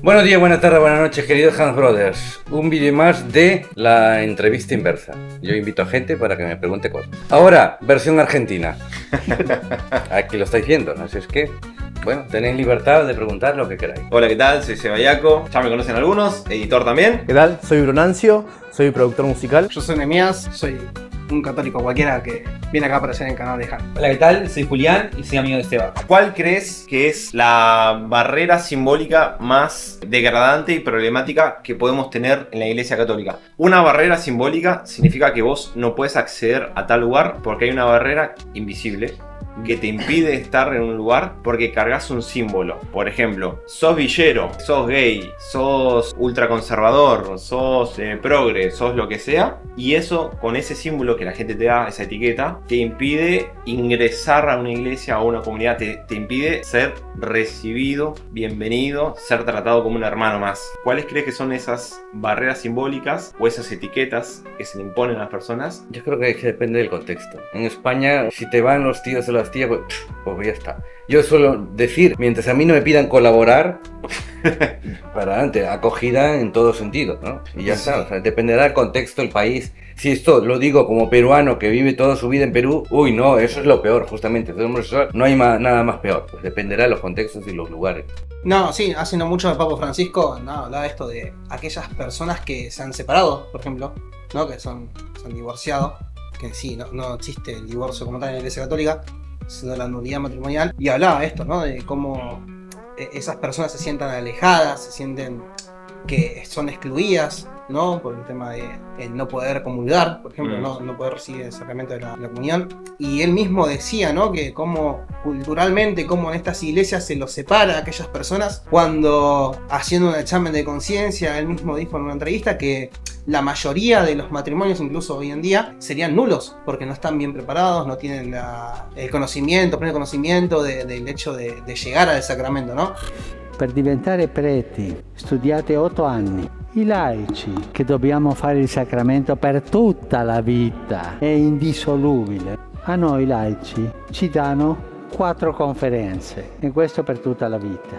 Buenos días, buenas tardes, buenas noches, queridos Hans Brothers. Un vídeo más de la entrevista inversa. Yo invito a gente para que me pregunte cosas. Ahora, versión argentina. Aquí lo estáis viendo, así es que, bueno, tenéis libertad de preguntar lo que queráis. Hola, ¿qué tal? Soy Sebayaco, ya me conocen algunos, editor también. ¿Qué tal? Soy Brunancio, soy productor musical. Yo soy Nehemías, soy un católico cualquiera que viene acá para hacer el canal de Han. Hola, ¿qué tal? Soy Julián y soy amigo de Seba. ¿Cuál crees que es la barrera simbólica más degradante y problemática que podemos tener en la Iglesia Católica? Una barrera simbólica significa que vos no puedes acceder a tal lugar porque hay una barrera invisible que te impide estar en un lugar porque cargas un símbolo. Por ejemplo, sos villero, sos gay, sos ultraconservador, sos progre, sos lo que sea, y eso, con ese símbolo que la gente te da, esa etiqueta, te impide ingresar a una iglesia o a una comunidad, te impide ser recibido, bienvenido, ser tratado como un hermano más. ¿Cuáles crees que son esas barreras simbólicas o esas etiquetas que se le imponen a las personas? Yo creo que depende del contexto. En España, si te van los tíos o las tías, pues ya está. Yo suelo decir, mientras a mí no me pidan colaborar, para adelante, acogida en todo sentido, ¿no? Y ya está, o sea, dependerá del contexto, el país. Si esto lo digo como peruano que vive toda su vida en Perú, uy, no, eso es lo peor, justamente. No hay nada más peor, pues dependerá de los contextos y los lugares. No, sí, hace no mucho el Papa Francisco hablaba esto de aquellas personas que se han separado, por ejemplo, ¿no? Que se han divorciado, que sí, no existe el divorcio como tal en la Iglesia Católica, sino la nulidad matrimonial, y hablaba esto, ¿no? De cómo esas personas se sientan alejadas, se sienten que son excluidas, ¿no? Por el tema de no poder comulgar, por ejemplo, no poder recibir el sacramento de la comunión. Y él mismo decía, ¿no? Que como culturalmente, como en estas iglesias se los separa a aquellas personas, cuando haciendo un examen de conciencia, él mismo dijo en una entrevista que la mayoría de los matrimonios, incluso hoy en día, serían nulos, porque no están bien preparados, no tienen el conocimiento, pleno conocimiento del hecho de llegar al sacramento, ¿no? Per diventare preti studiate 8 anni. I laici, che dobbiamo fare il sacramento per tutta la vita, è indissolubile. A noi laici ci danno 4 conferenze, e questo per tutta la vita.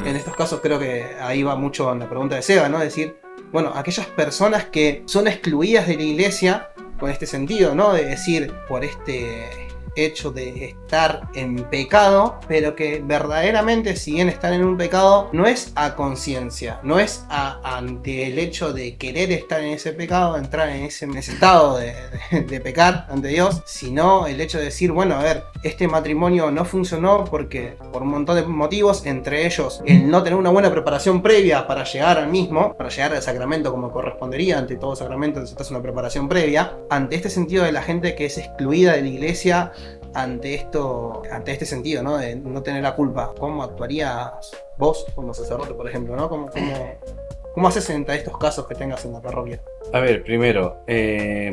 En estos casos creo que ahí va mucho en la pregunta de Seba, ¿no? Es decir, bueno, aquellas personas que son excluidas de la iglesia, con este sentido, ¿no? De decir, por este hecho de estar en pecado, pero que verdaderamente, si bien están en un pecado, no es a conciencia, no es ante el hecho de querer estar en ese pecado, entrar en ese estado de pecar ante Dios, sino el hecho de decir, bueno, a ver, este matrimonio no funcionó porque por un montón de motivos, entre ellos el no tener una buena preparación previa para llegar al mismo, para llegar al sacramento como correspondería. Ante todo sacramento necesitas una preparación previa. Ante este sentido de la gente que es excluida de la iglesia, ante este sentido, ¿no? De no tener la culpa, ¿cómo actuarías vos como sacerdote, por ejemplo, ¿no? ¿Cómo haces ante estos casos que tengas en la parroquia? A ver, primero,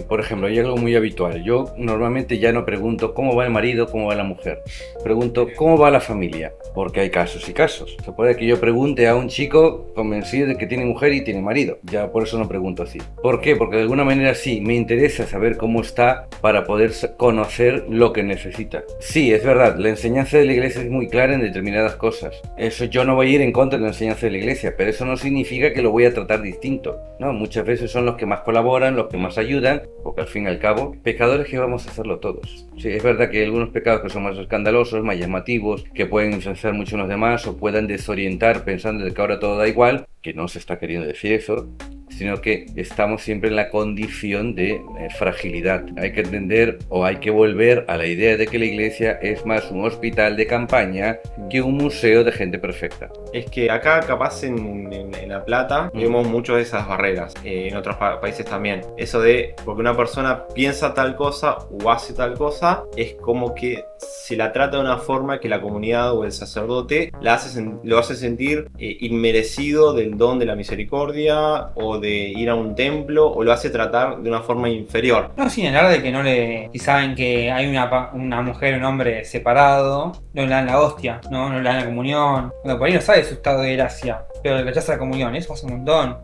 por ejemplo, hay algo muy habitual. Yo normalmente ya no pregunto cómo va el marido, cómo va la mujer. Pregunto cómo va la familia, porque hay casos y casos. Se puede que yo pregunte a un chico convencido de que tiene mujer y tiene marido. Ya por eso no pregunto así. ¿Por qué? Porque de alguna manera sí, me interesa saber cómo está para poder conocer lo que necesita. Sí, es verdad, la enseñanza de la iglesia es muy clara en determinadas cosas. Eso yo no voy a ir en contra de la enseñanza de la iglesia, pero eso no significa que lo voy a tratar distinto, ¿no? Muchas veces son los que más colaboran, los que más ayudan, porque al fin y al cabo, pecadores que vamos a hacerlo todos. Sí, es verdad que hay algunos pecados que son más escandalosos, más llamativos, que pueden influenciar mucho en los demás o puedan desorientar pensando de que ahora todo da igual, que no se está queriendo decir eso, sino que estamos siempre en la condición de fragilidad. Hay que entender o hay que volver a la idea de que la iglesia es más un hospital de campaña que un museo de gente perfecta. Es que acá capaz en La Plata vemos mucho de esas barreras, en otros países también. Eso de, porque una persona piensa tal cosa o hace tal cosa, es como que se la trata de una forma que la comunidad o el sacerdote lo hace sentir inmerecido del don de la misericordia o de ir a un templo, o lo hace tratar de una forma inferior. No, sin hablar de que no le... Si saben que hay una mujer o un hombre separado, no le dan la hostia, no le dan la comunión. Cuando por ahí no sabe su estado de gracia, pero rechaza la comunión, eso pasa un montón.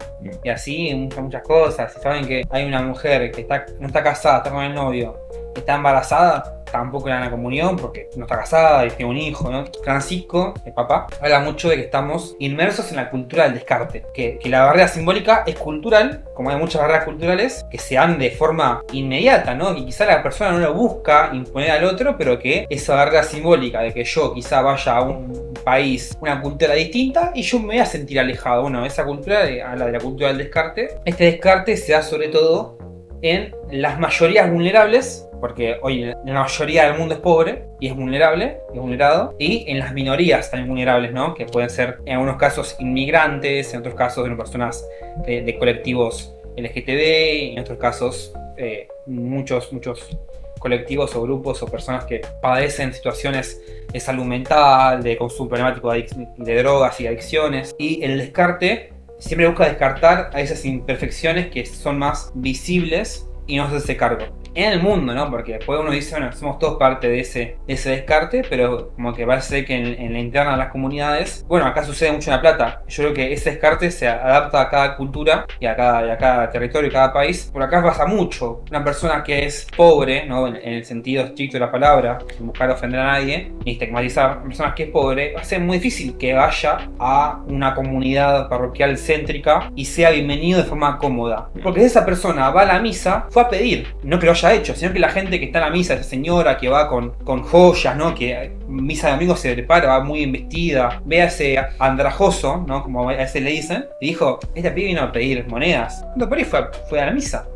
Y así muchas cosas. Si saben que hay una mujer que no está casada, está con el novio, está embarazada, tampoco le dan la comunión porque no está casada y tiene un hijo, ¿no? Francisco, el papá, habla mucho de que estamos inmersos en la cultura del descarte, que la barrera simbólica es cultural, como hay muchas barreras culturales que se dan de forma inmediata, ¿no? Y quizá la persona no lo busca imponer al otro, pero que esa barrera simbólica de que yo quizá vaya a un país, una cultura distinta y yo me voy a sentir alejado. Bueno, esa cultura habla de la cultura del descarte. Este descarte se da sobre todo en las mayorías vulnerables, porque hoy la mayoría del mundo es pobre y es vulnerable, es vulnerado, y en las minorías también vulnerables, ¿no? Que pueden ser en algunos casos inmigrantes, en otros casos personas de colectivos LGTB, en otros casos muchos colectivos o grupos o personas que padecen situaciones de salud mental, de consumo problemático de drogas y adicciones. Y el descarte siempre busca descartar a esas imperfecciones que son más visibles y no hacerse cargo. En el mundo, ¿no? Porque después uno dice, bueno, somos todos parte de ese descarte, pero como que parece que en la interna de las comunidades, bueno, acá sucede mucho en La Plata. Yo creo que ese descarte se adapta a cada cultura y a cada territorio, y cada país. Por acá pasa mucho. Una persona que es pobre, ¿no? En el sentido estricto de la palabra, sin buscar ofender a nadie, ni estigmatizar, una persona que es pobre, va a ser muy difícil que vaya a una comunidad parroquial céntrica y sea bienvenido de forma cómoda. Porque si esa persona va a la misa, fue a pedir, no que lo haya hecho, sino que la gente que está en la misa, esa señora que va con joyas, ¿no? Que misa de domingo se prepara, va muy bien vestida, ve a ese andrajoso, ¿no? Como a ese le dicen, y dijo, esta pibe vino a pedir monedas. No, por ahí fue a la misa.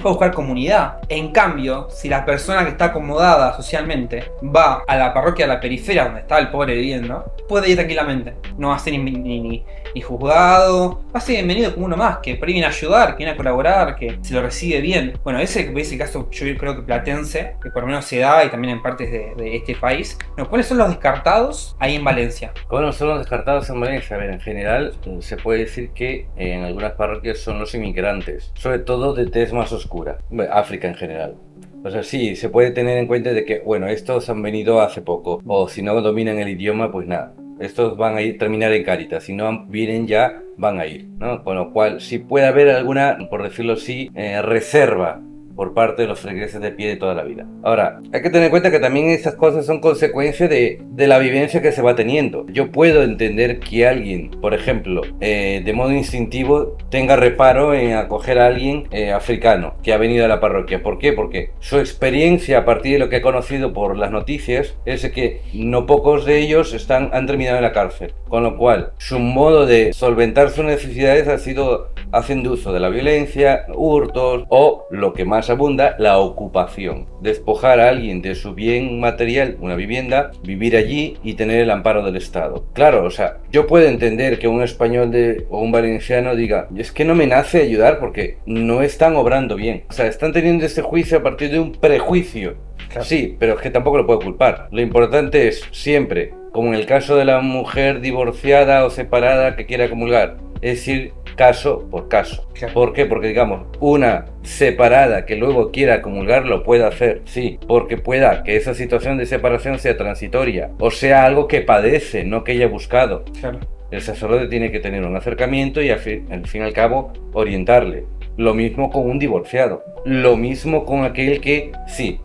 Fue a buscar comunidad. En cambio, si la persona que está acomodada socialmente va a la parroquia, a la periferia donde está el pobre viviendo, puede ir tranquilamente. No va a ser ni juzgado, va a ser bienvenido como uno más, que por ahí viene a ayudar, que viene a colaborar, que se lo recibe bien. Bueno, ese caso yo creo que platense, que por lo menos se da y también en partes de este país. Bueno, ¿cuáles son los descartados ahí en Valencia? ¿Cuáles son los descartados en Valencia? A ver, en general se puede decir que en algunas parroquias son los inmigrantes, sobre todo de tez más oscura, África en general. O sea, sí, se puede tener en cuenta de que, bueno, estos han venido hace poco, o si no dominan el idioma, pues nada, estos van a terminar en Cáritas, si no vienen ya, van a ir, ¿no? Con lo cual, si puede haber alguna, por decirlo así, reserva por parte de los feligreses de pie de toda la vida. Ahora, hay que tener en cuenta que también esas cosas son consecuencia de la vivencia que se va teniendo. Yo puedo entender que alguien, por ejemplo, de modo instintivo, tenga reparo en acoger a alguien africano que ha venido a la parroquia. ¿Por qué? Porque su experiencia, a partir de lo que he conocido por las noticias, es que no pocos de ellos han terminado en la cárcel. Con lo cual, su modo de solventar sus necesidades ha sido haciendo uso de la violencia, hurtos o, lo que más abunda, la ocupación. Despojar a alguien de su bien material, una vivienda, vivir allí y tener el amparo del Estado. Claro, o sea, yo puedo entender que un español o un valenciano diga, es que no me nace ayudar porque no están obrando bien. O sea, están teniendo este juicio a partir de un prejuicio. Claro. Sí, pero es que tampoco lo puedo culpar. Lo importante es siempre, como en el caso de la mujer divorciada o separada que quiera comulgar, es ir caso por caso. Claro. ¿Por qué? Porque digamos, una separada que luego quiera comulgar lo puede hacer, sí, porque pueda que esa situación de separación sea transitoria o sea algo que padece, no que haya buscado. Claro. El sacerdote tiene que tener un acercamiento y al fin y al cabo orientarle. Lo mismo con un divorciado, lo mismo con aquel que sí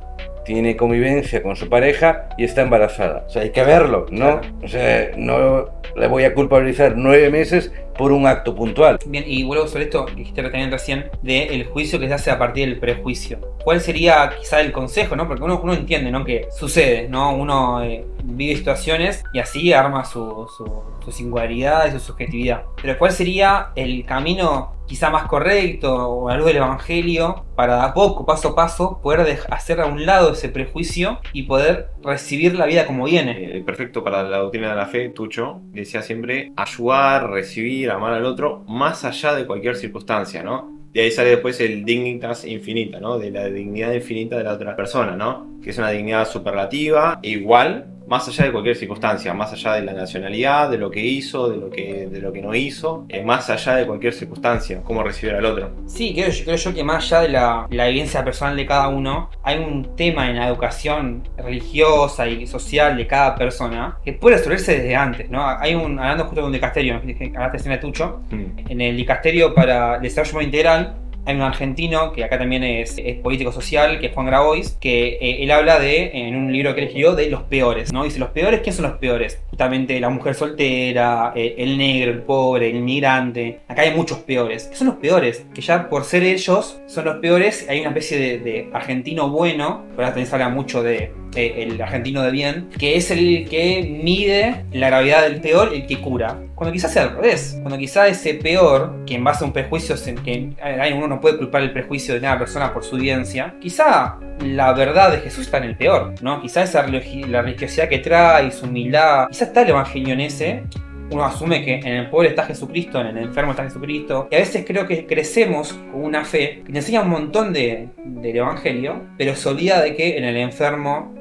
tiene convivencia con su pareja y está embarazada. O sea, hay que verlo, ¿no? Claro. O sea, no le voy a culpabilizar 9 meses por un acto puntual. Bien, y vuelvo sobre esto que dijiste también recién, del juicio que se hace a partir del prejuicio. ¿Cuál sería quizá el consejo, no? Porque uno entiende, ¿no? Que sucede, ¿no? Uno vive situaciones y así arma su singularidad y su subjetividad. Pero ¿cuál sería el camino quizá más correcto o a la luz del evangelio para de a poco, paso a paso, poder hacer a un lado ese prejuicio y poder recibir la vida como viene? Perfecto para la doctrina de la fe, Tucho decía siempre ayudar, recibir, amar al otro más allá de cualquier circunstancia, ¿no? De ahí sale después el dignitas infinita, ¿no? De la dignidad infinita de la otra persona, ¿no? Que es una dignidad superlativa, igual, más allá de cualquier circunstancia, más allá de la nacionalidad, de lo que hizo, de lo que no hizo, más allá de cualquier circunstancia, cómo recibir al otro. Sí, creo yo que más allá de la vivencia personal de cada uno, hay un tema en la educación religiosa y social de cada persona que puede resolverse desde antes, ¿no? Hablando justo de un dicasterio, ¿no? Hablaste de Tucho, en el dicasterio para el desarrollo integral, Hay un argentino que acá también es político social, que es Juan Grabois, que él habla en un libro que él escribió, de los peores, ¿no? Dice, ¿los peores? ¿Quiénes son los peores? Justamente la mujer soltera, el negro, el pobre, el inmigrante. Acá hay muchos peores. ¿Qué son los peores? Que ya por ser ellos son los peores, hay una especie de argentino bueno, pero ahora también se habla mucho de el argentino de bien, que es el que mide la gravedad del peor, el que cura. Cuando quizás sea al revés, cuando quizás ese peor, que en base a un prejuicio, que uno no puede culpar el prejuicio de una persona por su evidencia, quizá la verdad de Jesús está en el peor, ¿no? Quizá la religiosidad que trae, su humildad, quizá está el evangelio en ese. Uno asume que en el pobre está Jesucristo, en el enfermo está Jesucristo. Y a veces creo que crecemos con una fe que te enseña un montón del evangelio, pero se olvida de que en el enfermo,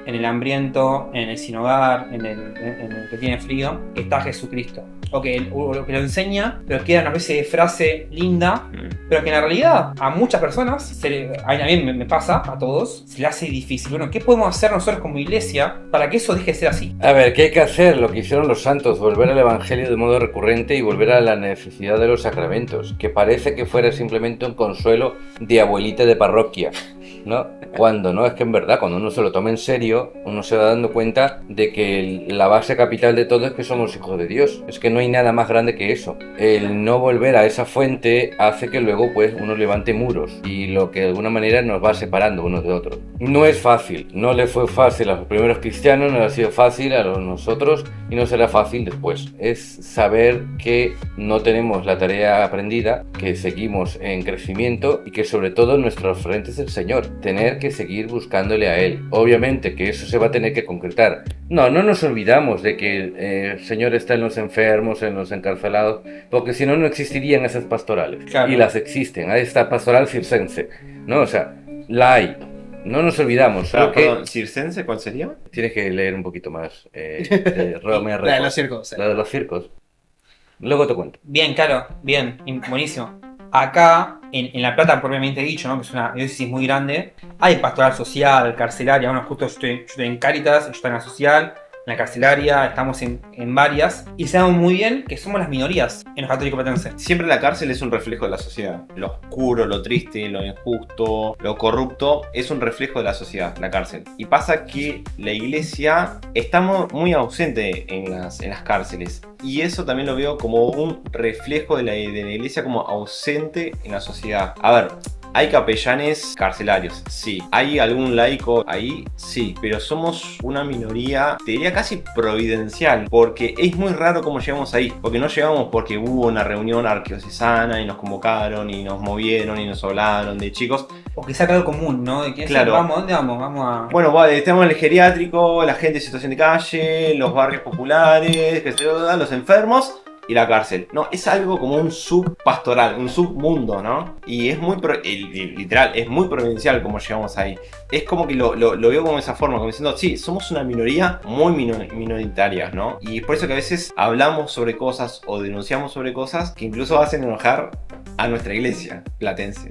en el hambriento, en el sin hogar, en el que tiene frío, está Jesucristo. O que lo enseña, pero queda una especie de frase linda, pero que en la realidad a muchas personas, a mí me pasa, a todos, se le hace difícil. Bueno, ¿qué podemos hacer nosotros como iglesia para que eso deje de ser así? A ver, ¿qué hay que hacer? Lo que hicieron los santos, volver al evangelio de modo recurrente y volver a la necesidad de los sacramentos, que parece que fuera simplemente un consuelo de abuelita de parroquia, ¿no? Cuando no, es que en verdad, cuando uno se lo toma en serio, uno se va dando cuenta de que la base capital de todo es que somos hijos de Dios. Es que no hay nada más grande que eso. El no volver a esa fuente hace que luego pues uno levante muros y lo que de alguna manera nos va separando unos de otros. No es fácil, no le fue fácil a los primeros cristianos, no le ha sido fácil a nosotros y no será fácil después. Es saber que no tenemos la tarea aprendida, que seguimos en crecimiento y que sobre todo nuestro frente es el Señor. Tener que seguir buscándole a Él. Obviamente que eso se va a tener que concretar. No nos olvidamos de que el Señor está en los enfermos, en los encarcelados, porque si no, no existirían esas pastorales. Claro. Y las existen. Hay esta pastoral circense, ¿no? O sea, la hay. No nos olvidamos. Solo que Perdón, ¿circense cuál sería? tienes que leer un poquito más. La de los circos. La de los circos. Luego te cuento. Bien, claro, bien, buenísimo. Acá, en La Plata propiamente dicho, ¿no? Que es una diócesis muy grande, hay pastoral social, carcelaria. Bueno, justo yo estoy en Cáritas, yo estoy en la social, en la carcelaria, estamos en varias. Y sabemos muy bien que somos las minorías en los católicos platenses. Siempre la cárcel es un reflejo de la sociedad. Lo oscuro, lo triste, lo injusto, lo corrupto es un reflejo de la sociedad, la cárcel. Y pasa que la iglesia está muy ausente en las cárceles. Y eso también lo veo como un reflejo de la iglesia como ausente en la sociedad. A ver, ¿hay capellanes carcelarios? Sí. ¿Hay algún laico ahí? Sí. Pero somos una minoría, te diría casi providencial, porque es muy raro cómo llegamos ahí. Porque no llegamos porque hubo una reunión arquidiocesana y nos convocaron y nos movieron y nos hablaron de chicos. O que saca algo común, ¿no? De que Claro. vamos, ¿dónde vamos? Vamos a... Bueno, vale, estamos en el geriátrico, la gente en situación de calle, los barrios populares, que se los enfermos y la cárcel. No, es algo como un subpastoral, un submundo, ¿no? Y es muy, literal, es muy provincial como llegamos ahí. Es como que lo veo como de esa forma, como diciendo, sí, somos una minoría muy minoritaria, ¿no? Y es por eso que a veces hablamos sobre cosas o denunciamos sobre cosas que incluso hacen enojar a nuestra iglesia platense.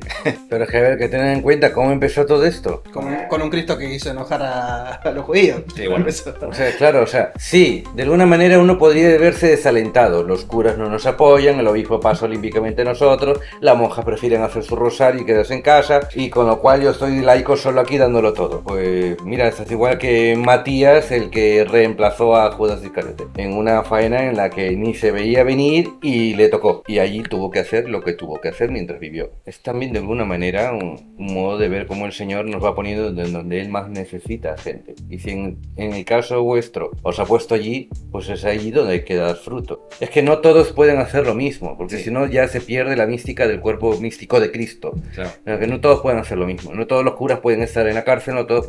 Pero es que hay que tener en cuenta cómo empezó todo esto. Con un Cristo que hizo enojar a los judíos. Sí, bueno. O sea, claro, o sea, sí, de alguna manera uno podría verse desalentado. Los curas no nos apoyan, el obispo pasa olímpicamente a nosotros, las monjas prefieren hacer su rosario y quedarse en casa, y con lo cual yo estoy laico solo aquí dándolo todo. Pues mira, es igual que Matías, el que reemplazó a Judas Iscariote, en una faena en la que ni se veía venir y le tocó. Y allí tuvo que hacer lo que tuvo que hacer mientras vivió. Es también de alguna manera un modo de ver cómo el Señor nos va poniendo donde Él más necesita gente. Y si en el caso vuestro os ha puesto allí, pues es allí donde hay que dar fruto. Es que no todos pueden hacer lo mismo, porque si no ya se pierde la mística del cuerpo místico de Cristo. Claro. Que no todos pueden hacer lo mismo. No todos los curas pueden estar en la cárcel, no todos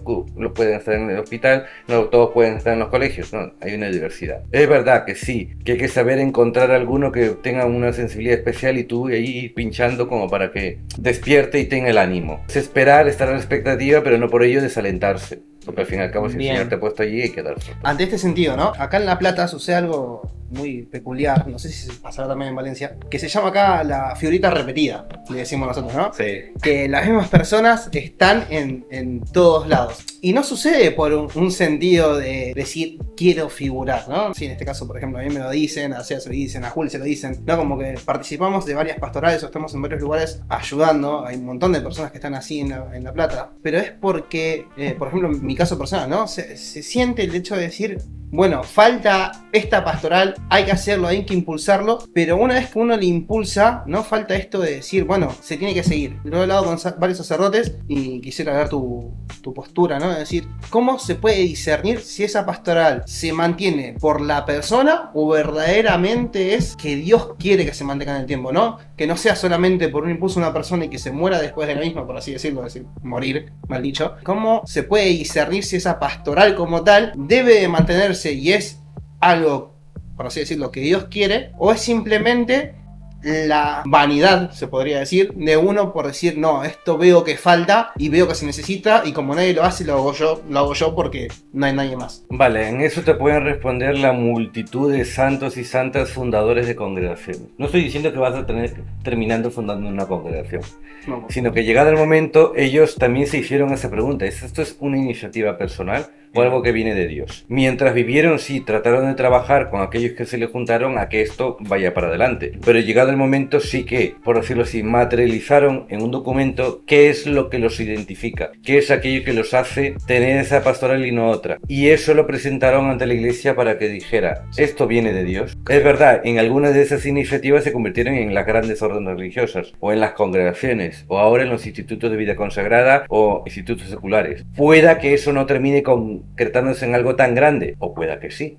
pueden estar en el hospital, no todos pueden estar en los colegios. No, hay una diversidad. Es verdad que sí, que hay que saber encontrar alguno que tenga una sensibilidad especial y tú ahí pinchando como para que despierte y tenga el ánimo. Es esperar, estar a la expectativa, pero no por ello desalentarse. Porque al fin y al cabo, si el Bien. Señor te ha puesto allí, hay que dar fruto. Ante este sentido, ¿no? Acá en La Plata sucede algo muy peculiar, no sé si se pasará también en Valencia, que se llama acá la figurita repetida, le decimos nosotros, ¿no? Sí. Que las mismas personas están en todos lados. Y no sucede por un sentido de decir quiero figurar, ¿no? Sí, en este caso, por ejemplo, a mí me lo dicen, a Sea se lo dicen, a Jul se lo dicen, ¿no? Como que participamos de varias pastorales o estamos en varios lugares ayudando. Hay un montón de personas que están así en La Plata. Pero es porque, por ejemplo, en mi caso personal, ¿no? Se siente el hecho de decir, bueno, falta esta pastoral, hay que hacerlo, hay que impulsarlo, pero una vez que uno le impulsa, no falta esto de decir, bueno, se tiene que seguir. Lo he hablado con varios sacerdotes y quisiera ver tu postura, ¿no? Es decir, ¿cómo se puede discernir si esa pastoral se mantiene por la persona o verdaderamente es que Dios quiere que se mantenga en el tiempo, ¿no? Que no sea solamente por un impulso de una persona y que se muera después de la misma, por así decirlo, es decir, morir, mal dicho. ¿Cómo se puede discernir si esa pastoral como tal debe de mantenerse y es algo, por así decirlo, que Dios quiere, o es simplemente la vanidad, se podría decir, de uno por decir, no, esto veo que falta y veo que se necesita y como nadie lo hace, lo hago yo porque no hay nadie más? Vale, en eso te pueden responder la multitud de santos y santas fundadores de congregaciones. No estoy diciendo que vas a tener terminando fundando una congregación, No. sino que llegado el momento, ellos también se hicieron esa pregunta. ¿Esto es una iniciativa personal o algo que viene de Dios? Mientras vivieron, sí, trataron de trabajar con aquellos que se les juntaron a que esto vaya para adelante. Pero llegado el momento, sí que, por decirlo así, materializaron en un documento qué es lo que los identifica, qué es aquello que los hace tener esa pastoral y no otra. Y eso lo presentaron ante la iglesia para que dijera, esto viene de Dios. Es verdad, en algunas de esas iniciativas se convirtieron en las grandes órdenes religiosas, o en las congregaciones, o ahora en los institutos de vida consagrada o institutos seculares. Pueda que eso no termine concretándose en algo tan grande, o pueda que sí.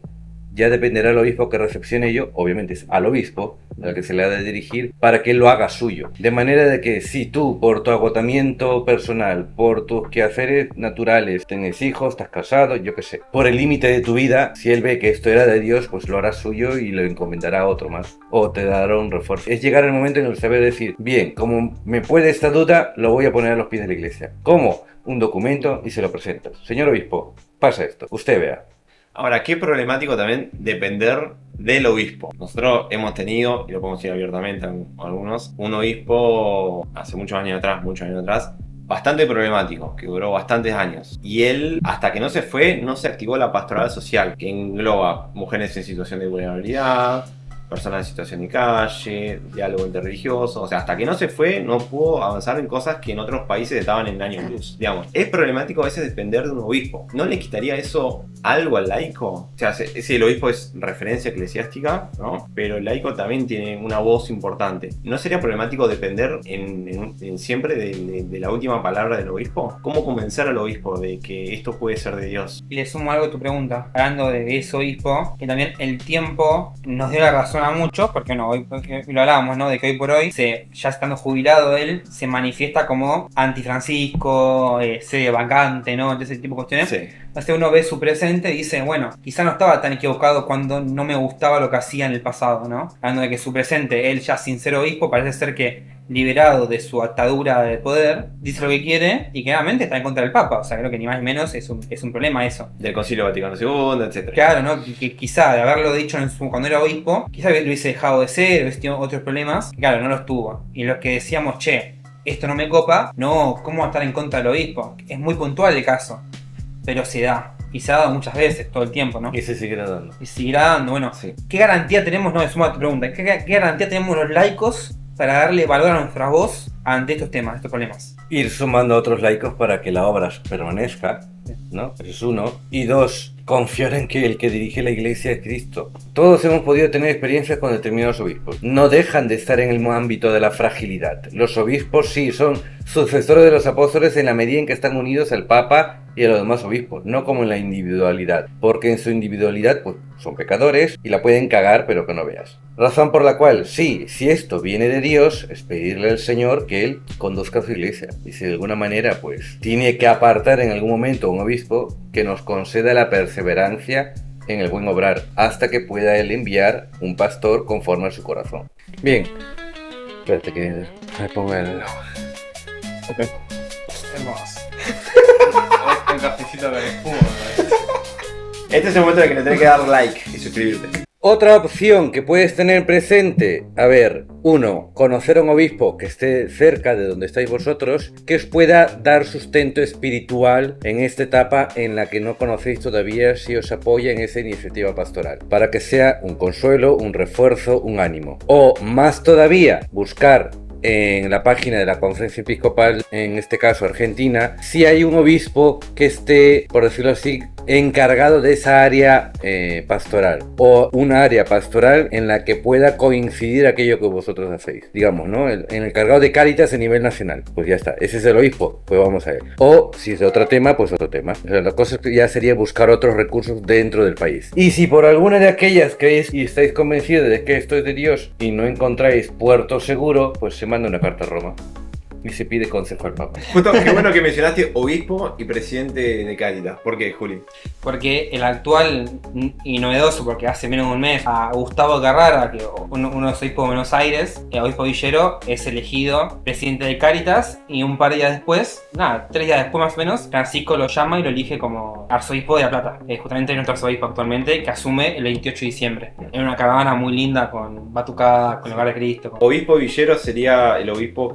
Ya dependerá del obispo que recepcione ello, obviamente es al obispo al que se le ha de dirigir para que lo haga suyo. De manera de que si tú, por tu agotamiento personal, por tus quehaceres naturales, tienes hijos, estás casado, yo qué sé, por el límite de tu vida, si él ve que esto era de Dios, pues lo hará suyo y lo encomendará a otro más. O te dará un refuerzo. Es llegar el momento en el saber decir, bien, como me puede esta duda, lo voy a poner a los pies de la iglesia. ¿Cómo? Un documento y se lo presentas. Señor obispo, pasa esto, usted vea. Ahora, qué problemático también depender del obispo. Nosotros hemos tenido, y lo podemos decir abiertamente a algunos, un obispo hace muchos años atrás, bastante problemático, que duró bastantes años. Y él, hasta que no se fue, no se activó la pastoral social, que engloba mujeres en situación de vulnerabilidad, personas en situación de calle, diálogo interreligioso. O sea, hasta que no se fue, no pudo avanzar en cosas que en otros países estaban en años luz. Digamos, es problemático a veces depender de un obispo. ¿No le quitaría eso algo al laico? O sea, si el obispo es referencia eclesiástica, ¿no? Pero el laico también tiene una voz importante. ¿No sería problemático depender siempre de la última palabra del obispo? ¿Cómo convencer al obispo de que esto puede ser de Dios? Y le sumo algo a tu pregunta, hablando de ese obispo, que también el tiempo nos dio la razón a muchos, porque no, hoy lo hablábamos, ¿no? De que hoy por hoy, ya estando jubilado él, se manifiesta como anti-Francisco, sede vacante, ¿no? Entonces, ese tipo de cuestiones. Sí. Entonces uno ve su presente y dice, bueno, quizá no estaba tan equivocado cuando no me gustaba lo que hacía en el pasado, ¿no? Hablando de que su presente, él ya sin ser obispo, parece ser que liberado de su atadura de poder, dice lo que quiere y que realmente está en contra del Papa. O sea, creo que ni más ni menos es un problema eso. Del Concilio Vaticano II, etc. Claro, ¿no? Que quizá de haberlo dicho cuando era obispo, quizá lo hubiese dejado de ser, hubiese tenido otros problemas. Claro, no los tuvo. Y los que decíamos, che, esto no me copa, no, ¿cómo va a estar en contra del obispo? Es muy puntual el caso, pero se da. Y se ha dado muchas veces, todo el tiempo, ¿no? Y se seguirá dando. Y seguirá dando, bueno. Sí. ¿Qué garantía tenemos? No, suma tu pregunta. ¿Qué garantía tenemos los laicos para darle valor a nuestra voz ante estos temas, estos problemas? Ir sumando a otros laicos para que la obra permanezca, ¿no? Eso es uno. Y dos, confiar en que el que dirige la iglesia es Cristo. Todos hemos podido tener experiencias con determinados obispos. No dejan de estar en el ámbito de la fragilidad. Los obispos sí son sucesores de los apóstoles en la medida en que están unidos al Papa y a los demás obispos, no como en la individualidad, porque en su individualidad pues, son pecadores y la pueden cagar, pero que no veas. Razón por la cual, sí, si esto viene de Dios, es pedirle al Señor que Él conduzca a su iglesia. Y si de alguna manera pues tiene que apartar en algún momento un obispo, que nos conceda la perseverancia en el buen obrar, hasta que pueda Él enviar un pastor conforme a su corazón. Bien, espérate que me ponga el agua. Hermoso. un cafecito con espuma. Este es el momento en el que le tenés que dar like y suscribirte. Otra opción que puedes tener presente, a ver, uno, conocer a un obispo que esté cerca de donde estáis vosotros, que os pueda dar sustento espiritual en esta etapa en la que no conocéis todavía si os apoya en esa iniciativa pastoral, para que sea un consuelo, un refuerzo, un ánimo. O más todavía, buscar en la página de la Conferencia Episcopal, en este caso Argentina, si hay un obispo que esté, por decirlo así, encargado de esa área pastoral, o una área pastoral en la que pueda coincidir aquello que vosotros hacéis, digamos, ¿no? El encargado de Cáritas a nivel nacional, pues ya está, ese es el obispo, pues vamos a ver. O si es de otro tema, pues otro tema. O sea, la cosa ya sería buscar otros recursos dentro del país. Y si por alguna de aquellas creéis y estáis convencidos de que esto es de Dios y no encontráis puerto seguro, pues se manda una carta a Roma y se pide consejo al Papa. Justo, qué bueno que mencionaste obispo y presidente de Cáritas. ¿Por qué, Juli? Porque el actual y novedoso, porque hace menos de un mes, a Gustavo Carrara, que uno de los obispos de Buenos Aires, el obispo Villero, es elegido presidente de Cáritas, y un par de días después, 3 días después más o menos, Francisco lo llama y lo elige como arzobispo de La Plata. Justamente nuestro arzobispo actualmente, que asume el 28 de diciembre. En una caravana muy linda, con batucadas, con el hogar de Cristo. Obispo Villero sería el obispo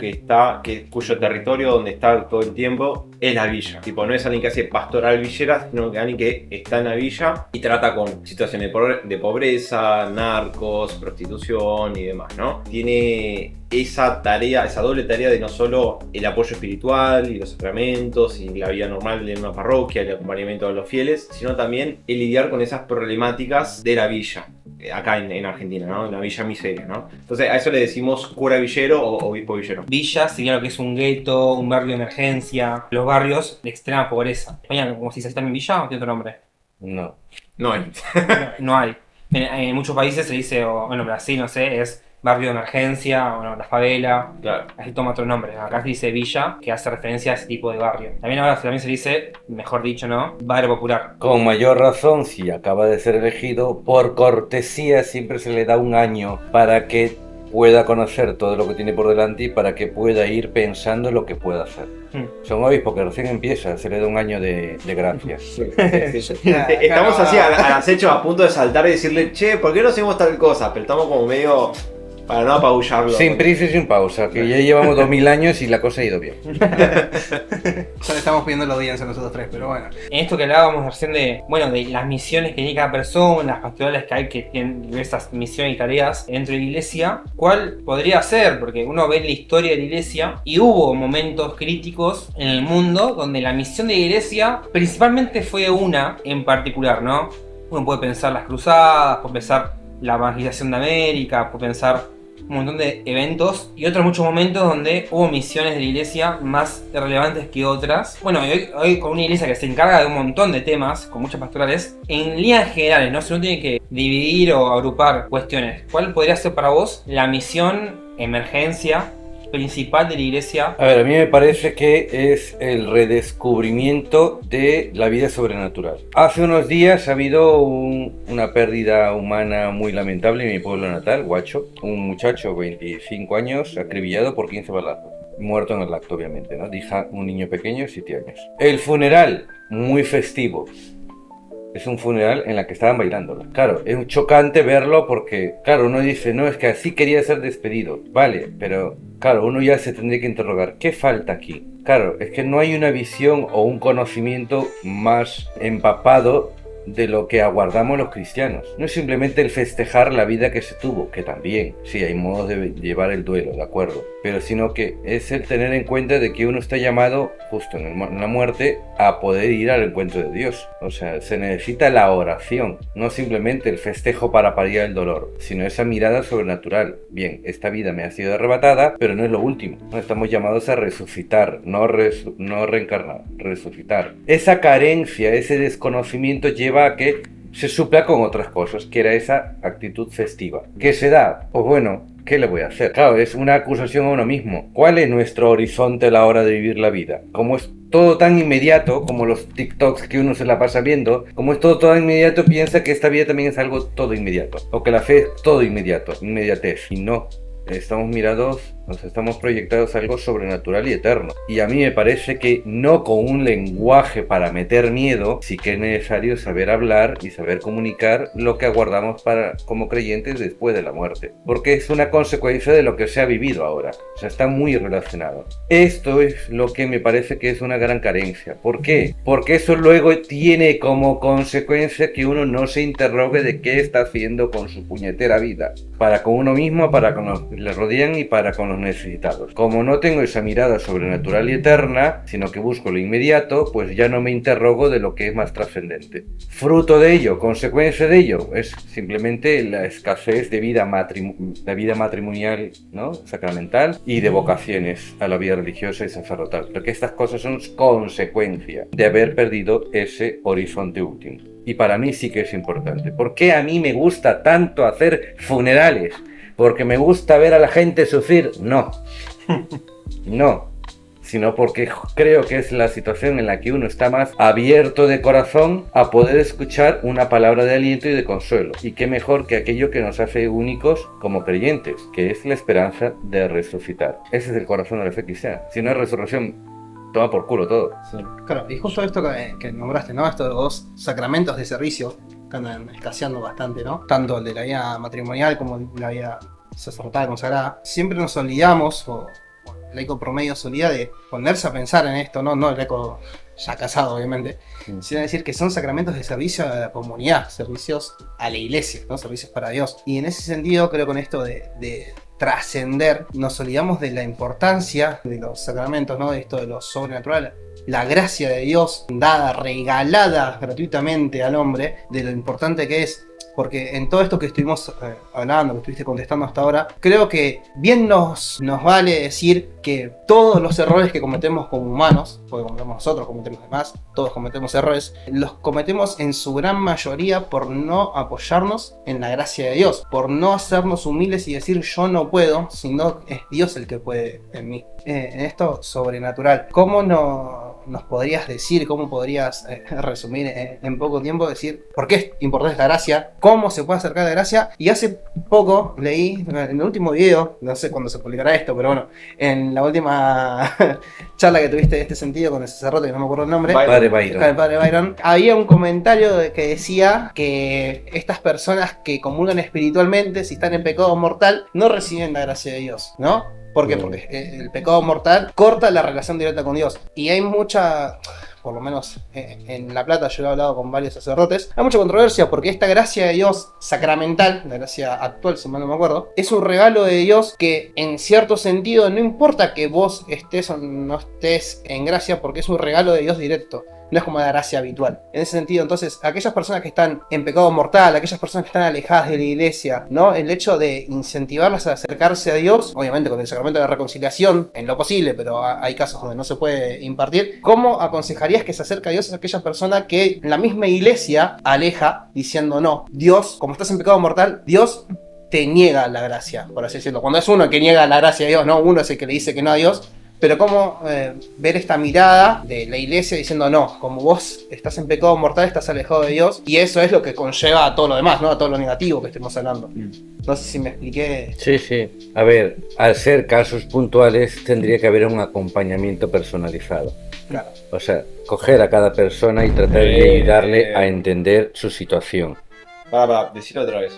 cuyo territorio donde está todo el tiempo es la villa. Tipo, no es alguien que hace pastoral villera, sino que alguien que está en la villa y trata con situaciones de pobreza, narcos, prostitución y demás, ¿no? Tiene esa tarea, esa doble tarea de no solo el apoyo espiritual y los sacramentos y la vida normal de una parroquia, el acompañamiento de los fieles, sino también el lidiar con esas problemáticas de la villa, acá en Argentina, ¿no? En la villa miseria, ¿no? Entonces a eso le decimos cura villero o obispo villero. Villa sería lo que es un gueto, un barrio de emergencia, los barrios de extrema pobreza. España, como si se también Villa, o tiene otro nombre. No. No hay. No hay. En muchos países se dice, o bueno, Brasil, no sé, es barrio de emergencia, bueno, la favela, Claro. así toma otro nombre. Acá se dice villa, que hace referencia a ese tipo de barrio. También ahora también se dice, mejor dicho, ¿no? Barrio popular. Con mayor razón, si acaba de ser elegido, por cortesía siempre se le da un año para que pueda conocer todo lo que tiene por delante y para que pueda ir pensando en lo que pueda hacer. Son obispos que recién empieza, se le da un año de gracia. Estamos así al acecho, a punto de saltar y decirle, che, ¿por qué no hacemos tal cosa? Pero estamos como medio para no apabullarlo. Sin prisa y sin pausa, que ya llevamos 2000 años y la cosa ha ido bien. Ya le estamos pidiendo la audiencia a nosotros tres, pero bueno. En esto que hablábamos recién de las misiones que tiene cada persona, las pastorales que hay que tienen diversas misiones y tareas dentro de la iglesia, ¿cuál podría ser? Porque uno ve la historia de la iglesia y hubo momentos críticos en el mundo donde la misión de la iglesia principalmente fue una en particular, ¿no? Uno puede pensar las cruzadas, puede pensar la evangelización de América, puede pensar un montón de eventos y otros muchos momentos donde hubo misiones de la iglesia más relevantes que otras. Bueno, hoy con una iglesia que se encarga de un montón de temas, con muchas pastorales, en líneas generales, ¿no? Se no tiene que dividir o agrupar cuestiones. ¿Cuál podría ser para vos la misión emergencia principal de la iglesia? A ver, a mí me parece que es el redescubrimiento de la vida sobrenatural. Hace unos días ha habido una pérdida humana muy lamentable en mi pueblo natal, Huacho. Un muchacho, 25 años, acribillado por 15 balazos. Muerto en el acto, obviamente, ¿no? Deja un niño pequeño, 7 años. El funeral, muy festivo. Es un funeral en la que estaban bailando. Claro, es chocante verlo porque, claro, uno dice, no, es que así quería ser despedido. Vale, pero, claro, uno ya se tendría que interrogar, ¿qué falta aquí? Claro, es que no hay una visión o un conocimiento más empapado de lo que aguardamos los cristianos. No es simplemente el festejar la vida que se tuvo, que también, sí, hay modos de llevar el duelo, de acuerdo, pero sino que es el tener en cuenta de que uno está llamado, justo en la muerte, a poder ir al encuentro de Dios. O sea, se necesita la oración, no simplemente el festejo para paliar el dolor, sino esa mirada sobrenatural. Bien, esta vida me ha sido arrebatada, pero no es lo último. No estamos llamados a resucitar, no reencarnar, resucitar. Esa carencia, ese desconocimiento lleva a que se supla con otras cosas, que era esa actitud festiva. ¿Qué se da? Pues bueno, ¿qué le voy a hacer? Claro, es una acusación a uno mismo. ¿Cuál es nuestro horizonte a la hora de vivir la vida? Como es todo tan inmediato, como los TikToks que uno se la pasa viendo, como es todo tan inmediato, piensa que esta vida también es algo todo inmediato, o que la fe es todo inmediato, inmediatez. Y no, estamos mirados Nos estamos proyectados a algo sobrenatural y eterno. Y a mí me parece que no con un lenguaje para meter miedo, sí que es necesario saber hablar y saber comunicar lo que aguardamos como creyentes después de la muerte. Porque es una consecuencia de lo que se ha vivido ahora. O sea, está muy relacionado. Esto es lo que me parece que es una gran carencia. ¿Por qué? Porque eso luego tiene como consecuencia que uno no se interrogue de qué está haciendo con su puñetera vida. Para con uno mismo, para con los que le rodean y para con los necesitados. Como no tengo esa mirada sobrenatural y eterna, sino que busco lo inmediato, pues ya no me interrogo de lo que es más trascendente. Fruto de ello, consecuencia de ello, es simplemente la escasez de vida matrimonial, ¿no? Sacramental y de vocaciones a la vida religiosa y sacerdotal. Porque estas cosas son consecuencia de haber perdido ese horizonte último. Y para mí sí que es importante. ¿Por qué a mí me gusta tanto hacer funerales? ¿Porque me gusta ver a la gente sufrir? No. No. Sino porque creo que es la situación en la que uno está más abierto de corazón a poder escuchar una palabra de aliento y de consuelo. Y qué mejor que aquello que nos hace únicos como creyentes, que es la esperanza de resucitar. Ese es el corazón de la fe cristiana. Si no hay resurrección, toma por culo todo. Sí. Claro, y justo esto que nombraste, ¿no? Estos dos sacramentos de servicio que andan escaseando bastante, ¿no? Tanto el de la vida matrimonial como el de la vida sacerdotal consagrada. Siempre nos olvidamos, o el laico promedio se olvida de ponerse a pensar en esto, ¿no? No el laico ya casado, obviamente, sino decir que son sacramentos de servicio a la comunidad, servicios a la iglesia, ¿no? Servicios para Dios. Y en ese sentido, creo con esto de trascender, nos olvidamos de la importancia de los sacramentos, ¿no? De esto de lo sobrenatural, la gracia de Dios dada, regalada gratuitamente al hombre, de lo importante que es. Porque en todo esto que estuvimos hablando, que estuviste contestando hasta ahora, creo que bien nos vale decir que todos los errores que cometemos como humanos, porque cometemos nosotros, cometemos demás, todos cometemos errores, los cometemos en su gran mayoría por no apoyarnos en la gracia de Dios, por no hacernos humildes y decir yo no puedo, sino es Dios el que puede en mí. En esto sobrenatural, ¿cómo nos podrías decir, cómo podrías resumir en poco tiempo, decir por qué es importante esta gracia, cómo se puede acercar a la gracia? Y hace poco leí, en el último video, no sé cuándo se publicará esto, pero bueno, en la última charla que tuviste de este sentido con el sacerdote, que no me acuerdo el nombre, Padre Byron. el Padre Byron, había un comentario que decía que estas personas que comulgan espiritualmente, si están en pecado mortal, no reciben la gracia de Dios, ¿no? ¿Por qué? Porque el pecado mortal corta la relación directa con Dios. Y hay mucha, por lo menos en La Plata yo he hablado con varios sacerdotes, hay mucha controversia porque esta gracia de Dios sacramental, la gracia actual, si mal no me acuerdo, es un regalo de Dios que en cierto sentido no importa que vos estés o no estés en gracia, porque es un regalo de Dios directo. No es como la gracia habitual. En ese sentido, entonces, aquellas personas que están en pecado mortal, aquellas personas que están alejadas de la iglesia, ¿no? El hecho de incentivarlas a acercarse a Dios, obviamente con el sacramento de la reconciliación, en lo posible, pero hay casos donde no se puede impartir. ¿Cómo aconsejarías que se acerque a Dios a aquella persona que la misma iglesia aleja diciendo no? Dios, como estás en pecado mortal, Dios te niega la gracia, por así decirlo. Cuando es uno que niega la gracia de Dios, no, uno es el que le dice que no a Dios. Pero cómo ver esta mirada de la iglesia diciendo no, como vos estás en pecado mortal, estás alejado de Dios, y eso es lo que conlleva a todo lo demás, ¿no? A todo lo negativo que estemos hablando. No sé si me expliqué. Sí, sí. A ver, al ser casos puntuales tendría que haber un acompañamiento personalizado. Claro. O sea, coger a cada persona y tratar de ayudarle a entender su situación. Decirlo otra vez.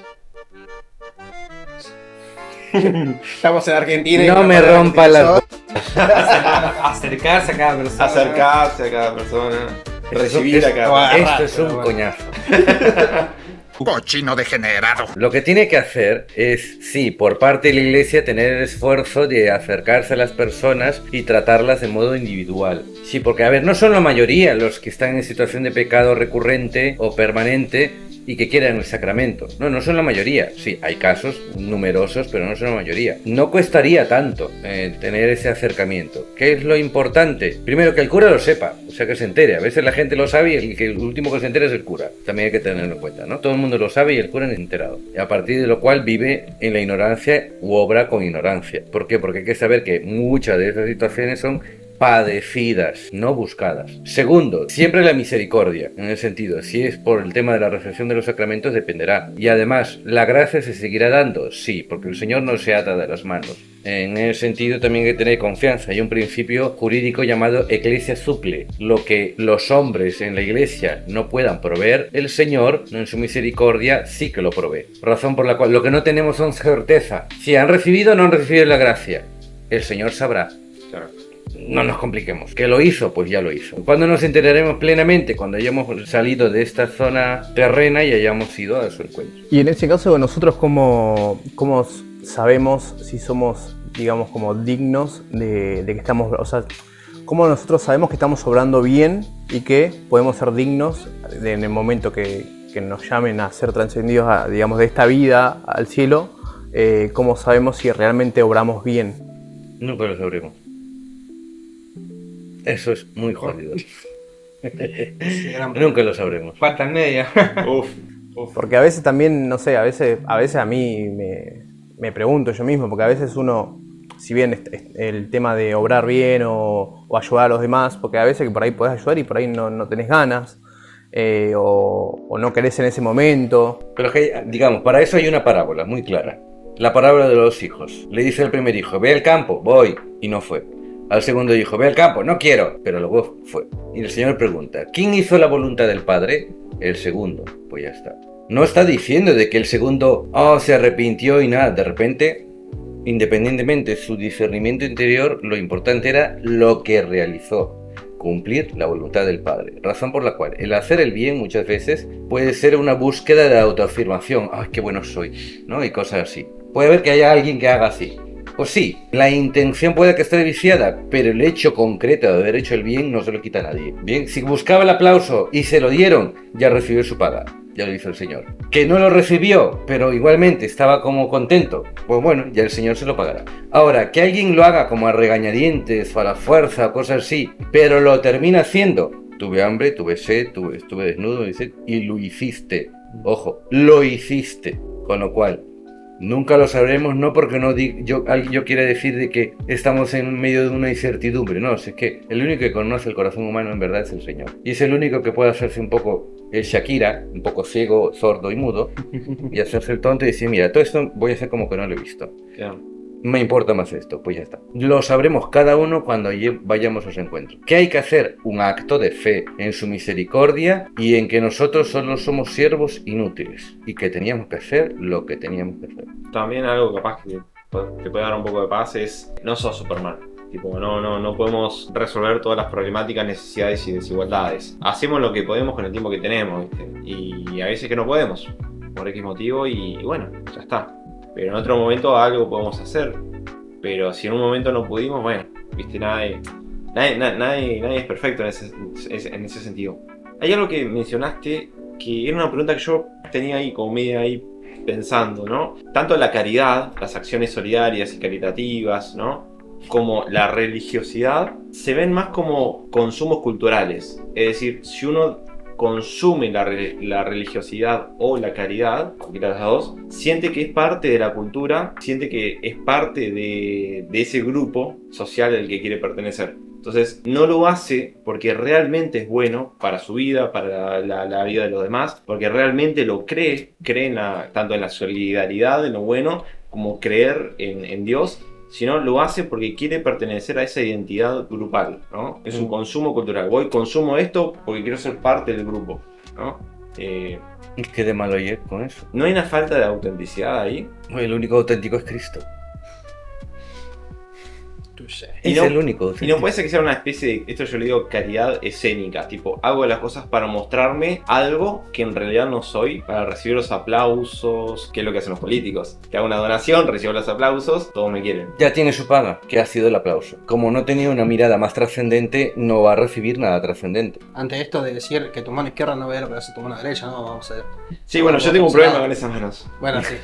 Estamos en Argentina y No me rompa las... Acercarse a cada persona. Acercarse a cada persona. Recibir a cada persona. Esto es un coñazo. Cochino degenerado. Lo que tiene que hacer es, sí, por parte de la iglesia tener el esfuerzo de acercarse a las personas y tratarlas de modo individual. Sí, porque a ver, no son la mayoría los que están en situación de pecado recurrente o permanente y que quieran el sacramento. No, no son la mayoría. Sí, hay casos numerosos, pero no son la mayoría. No costaría tanto tener ese acercamiento. ¿Qué es lo importante? Primero, que el cura lo sepa, o sea, que se entere. A veces la gente lo sabe y el último que se entera es el cura. También hay que tenerlo en cuenta, ¿no? Todo el mundo lo sabe y el cura no es enterado. Y a partir de lo cual vive en la ignorancia u obra con ignorancia. ¿Por qué? Porque hay que saber que muchas de esas situaciones son padecidas, no buscadas. Segundo, siempre la misericordia, en el sentido, si es por el tema de la recepción de los sacramentos, dependerá. Y además, ¿la gracia se seguirá dando? Sí, porque el Señor no se ata de las manos. En ese sentido también hay que tener confianza. Hay un principio jurídico llamado Ecclesia Supple. Lo que los hombres en la iglesia no puedan proveer, el Señor, en su misericordia, sí que lo provee. Razón por la cual lo que no tenemos son certeza. Si han recibido o no han recibido la gracia. El Señor sabrá. Claro. No nos compliquemos. ¿Que lo hizo? Pues ya lo hizo. ¿Cuándo nos enteraremos plenamente? Cuando hayamos salido de esta zona terrena y hayamos ido a su encuentro. Y en ese caso, nosotros cómo sabemos si somos, digamos, como dignos de que estamos, o sea, cómo nosotros sabemos que estamos obrando bien y que podemos ser dignos en el momento que nos llamen a ser trascendidos, digamos, de esta vida al cielo, cómo sabemos si realmente obramos bien. Nunca lo sabremos. Eso es muy jodido. Nunca lo sabremos. Falta en media. Uf. Porque a veces también, no sé, a veces a mí me pregunto yo mismo, porque a veces uno, si bien el tema de obrar bien o ayudar a los demás, porque a veces que por ahí podés ayudar y por ahí no tenés ganas, o no querés en ese momento. Pero que, digamos, para eso hay una parábola muy clara. La parábola de los hijos. Le dice el primer hijo, ve al campo, voy, y no fue. Al segundo hijo, ve al campo, no quiero, pero luego fue. Y el Señor pregunta, ¿quién hizo la voluntad del Padre? El segundo, pues ya está. No está diciendo de que el segundo, se arrepintió y nada, de repente, independientemente de su discernimiento interior, lo importante era lo que realizó, cumplir la voluntad del Padre. Razón por la cual el hacer el bien muchas veces puede ser una búsqueda de autoafirmación, ¡ay, qué bueno soy!, ¿no? Y cosas así. Puede haber que haya alguien que haga así. Pues sí, la intención puede que esté viciada, pero el hecho concreto de haber hecho el bien no se lo quita a nadie. Bien, si buscaba el aplauso y se lo dieron, ya recibió su paga. Ya lo hizo el Señor. Que no lo recibió, pero igualmente estaba como contento, pues bueno, ya el Señor se lo pagará. Ahora, que alguien lo haga como a regañadientes o a la fuerza o cosas así, pero lo termina haciendo. Tuve hambre, tuve sed, estuve desnudo y lo hiciste. Ojo, lo hiciste. Con lo cual, nunca lo sabremos, no porque yo quiera decir de que estamos en medio de una incertidumbre, no, es que el único que conoce el corazón humano en verdad es el Señor. Y es el único que puede hacerse un poco el Shakira, un poco ciego, sordo y mudo, y hacerse el tonto y decir, mira, todo esto voy a hacer como que no lo he visto. Claro. Me importa más esto, pues ya está. Lo sabremos cada uno cuando vayamos a su encuentro. ¿Qué hay que hacer? Un acto de fe en su misericordia y en que nosotros solo somos siervos inútiles y que teníamos que hacer lo que teníamos que hacer. También algo capaz que te puede dar un poco de paz es, no sos Superman. Tipo, no podemos resolver todas las problemáticas, necesidades y desigualdades. Hacemos lo que podemos con el tiempo que tenemos, ¿viste? Y a veces que no podemos, por X motivo, y bueno, ya está. Pero en otro momento algo podemos hacer. Pero si en un momento no pudimos, bueno, ¿viste? Nadie es perfecto en ese sentido. Hay algo que mencionaste que era una pregunta que yo tenía ahí como media ahí pensando, ¿no? Tanto la caridad, las acciones solidarias y caritativas, ¿no?, como la religiosidad se ven más como consumos culturales. Es decir, si uno consume la religiosidad o la caridad, cualquiera de las dos, siente que es parte de la cultura, siente que es parte de ese grupo social al que quiere pertenecer. Entonces no lo hace porque realmente es bueno para su vida, para la vida de los demás, porque realmente lo cree tanto en la solidaridad, en lo bueno, como creer en Dios, sino lo hace porque quiere pertenecer a esa identidad grupal, ¿no? Es un consumo cultural. Consumo esto porque quiero ser parte del grupo, ¿no? ¿Qué de malo hay con eso? ¿No hay una falta de autenticidad ahí? El único auténtico es Cristo. Y Es no, el único auténtico. Y no puede ser que sea una especie de, esto yo le digo, caridad escénica, tipo, hago las cosas para mostrarme algo que en realidad no soy, para recibir los aplausos, que es lo que hacen los políticos. Que hago una donación, recibo los aplausos, todos me quieren. Ya tiene su paga, que ha sido el aplauso. Como no tenía una mirada más trascendente, no va a recibir nada trascendente. Ante esto de decir que tu mano izquierda no ve lo que hace tu mano derecha, no, vamos a ver. Sí, bueno, yo tengo un problema con esas manos. Bueno, sí.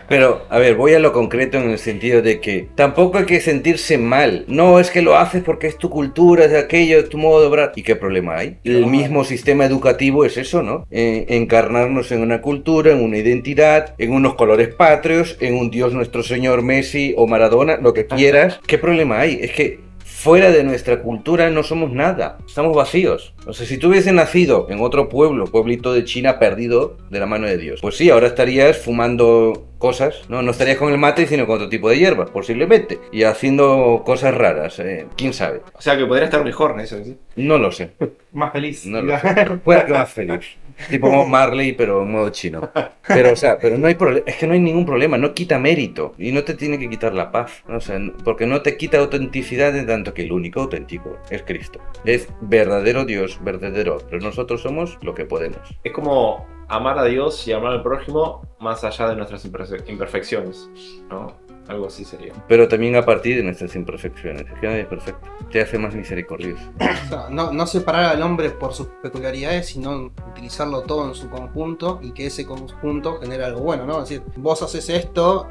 Pero, a ver, voy a lo concreto en el sentido de que tampoco hay que sentirse mal. No, es que lo haces porque es tu cultura, es aquello, es tu modo de obrar. ¿Y qué problema hay? El mismo sistema educativo es eso, ¿no? Encarnarnos en una cultura, en una identidad, en unos colores patrios, en un Dios nuestro Señor Messi o Maradona, lo que quieras. ¿Qué problema hay? Es que fuera de nuestra cultura no somos nada, estamos vacíos. O sea, si tú hubieses nacido en otro pueblito de China perdido de la mano de Dios, pues sí, ahora estarías fumando cosas, no estarías con el mate, sino con otro tipo de hierbas, posiblemente, y haciendo cosas raras, quién sabe. O sea que podría estar mejor en eso, ¿sí? No lo sé, Más feliz. no lo sé. Puede que más feliz. Tipo Marley, pero en modo chino. Pero, o sea, pero no hay problema, es que no hay ningún problema, no quita mérito y no te tiene que quitar la paz, o sea, porque no te quita autenticidad en tanto que el único auténtico es Cristo. Es verdadero Dios, verdadero, pero nosotros somos lo que podemos. Es como amar a Dios y amar al prójimo más allá de nuestras imperfecciones, ¿no? Algo así sería. Pero también a partir de nuestras imperfecciones, es que nadie es perfecto, te hace más misericordioso. O sea, no separar al hombre por sus peculiaridades, sino utilizarlo todo en su conjunto y que ese conjunto genere algo bueno, ¿no? Es decir, vos haces esto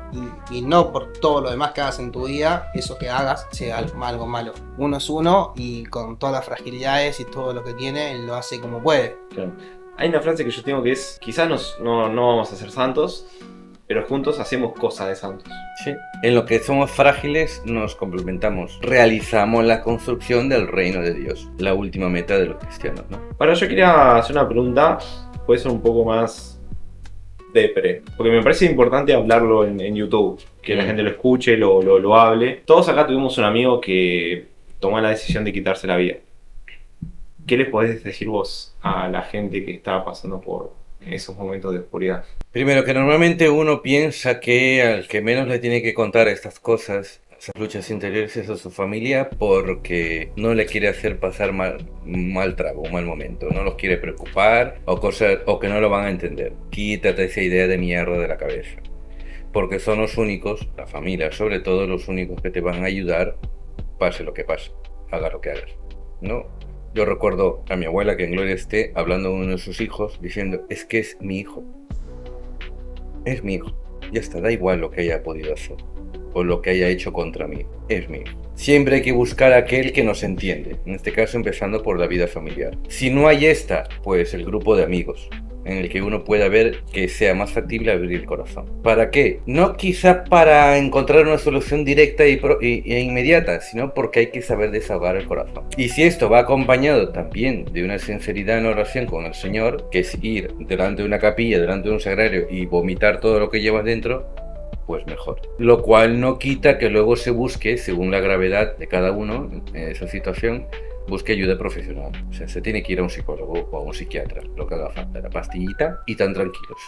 y no por todo lo demás que hagas en tu vida, eso que hagas sea algo malo. Uno es uno y con todas las fragilidades y todo lo que tiene, lo hace como puede. Claro. Hay una frase que yo tengo que es, quizás no vamos a ser santos, pero juntos hacemos cosas de santos. Sí. En lo que somos frágiles nos complementamos, realizamos la construcción del reino de Dios, la última meta de los cristianos, ¿no? Ahora yo quería hacer una pregunta, puede ser un poco más depre, porque me parece importante hablarlo en YouTube, que la gente lo escuche, lo hable. Todos acá tuvimos un amigo que tomó la decisión de quitarse la vida. ¿Qué les podés decir vos a la gente que está pasando por esos momentos de oscuridad? Primero, que normalmente uno piensa que al que menos le tiene que contar estas cosas, esas luchas interiores, es a su familia, porque no le quiere hacer pasar mal trago, un mal momento, no los quiere preocupar o que no lo van a entender. Quítate esa idea de mierda de la cabeza, porque son los únicos, la familia sobre todo, los únicos que te van a ayudar, pase lo que pase, haga lo que hagas, ¿no? Yo recuerdo a mi abuela, que en gloria esté, hablando de uno de sus hijos, diciendo, es que es mi hijo. Es mi hijo. Ya está, da igual lo que haya podido hacer o lo que haya hecho contra mí. Es mi hijo. Siempre hay que buscar a aquel que nos entiende. En este caso, empezando por la vida familiar. Si no hay esta, pues el grupo de amigos, en el que uno pueda ver que sea más factible abrir el corazón. ¿Para qué? No quizá para encontrar una solución directa e inmediata, sino porque hay que saber desahogar el corazón. Y si esto va acompañado también de una sinceridad en oración con el Señor, que es ir delante de una capilla, delante de un sagrario y vomitar todo lo que llevas dentro, pues mejor. Lo cual no quita que luego se busque, según la gravedad de cada uno en esa situación, busque ayuda profesional. O sea, se tiene que ir a un psicólogo o a un psiquiatra, lo que haga falta, la pastillita, y tan tranquilos.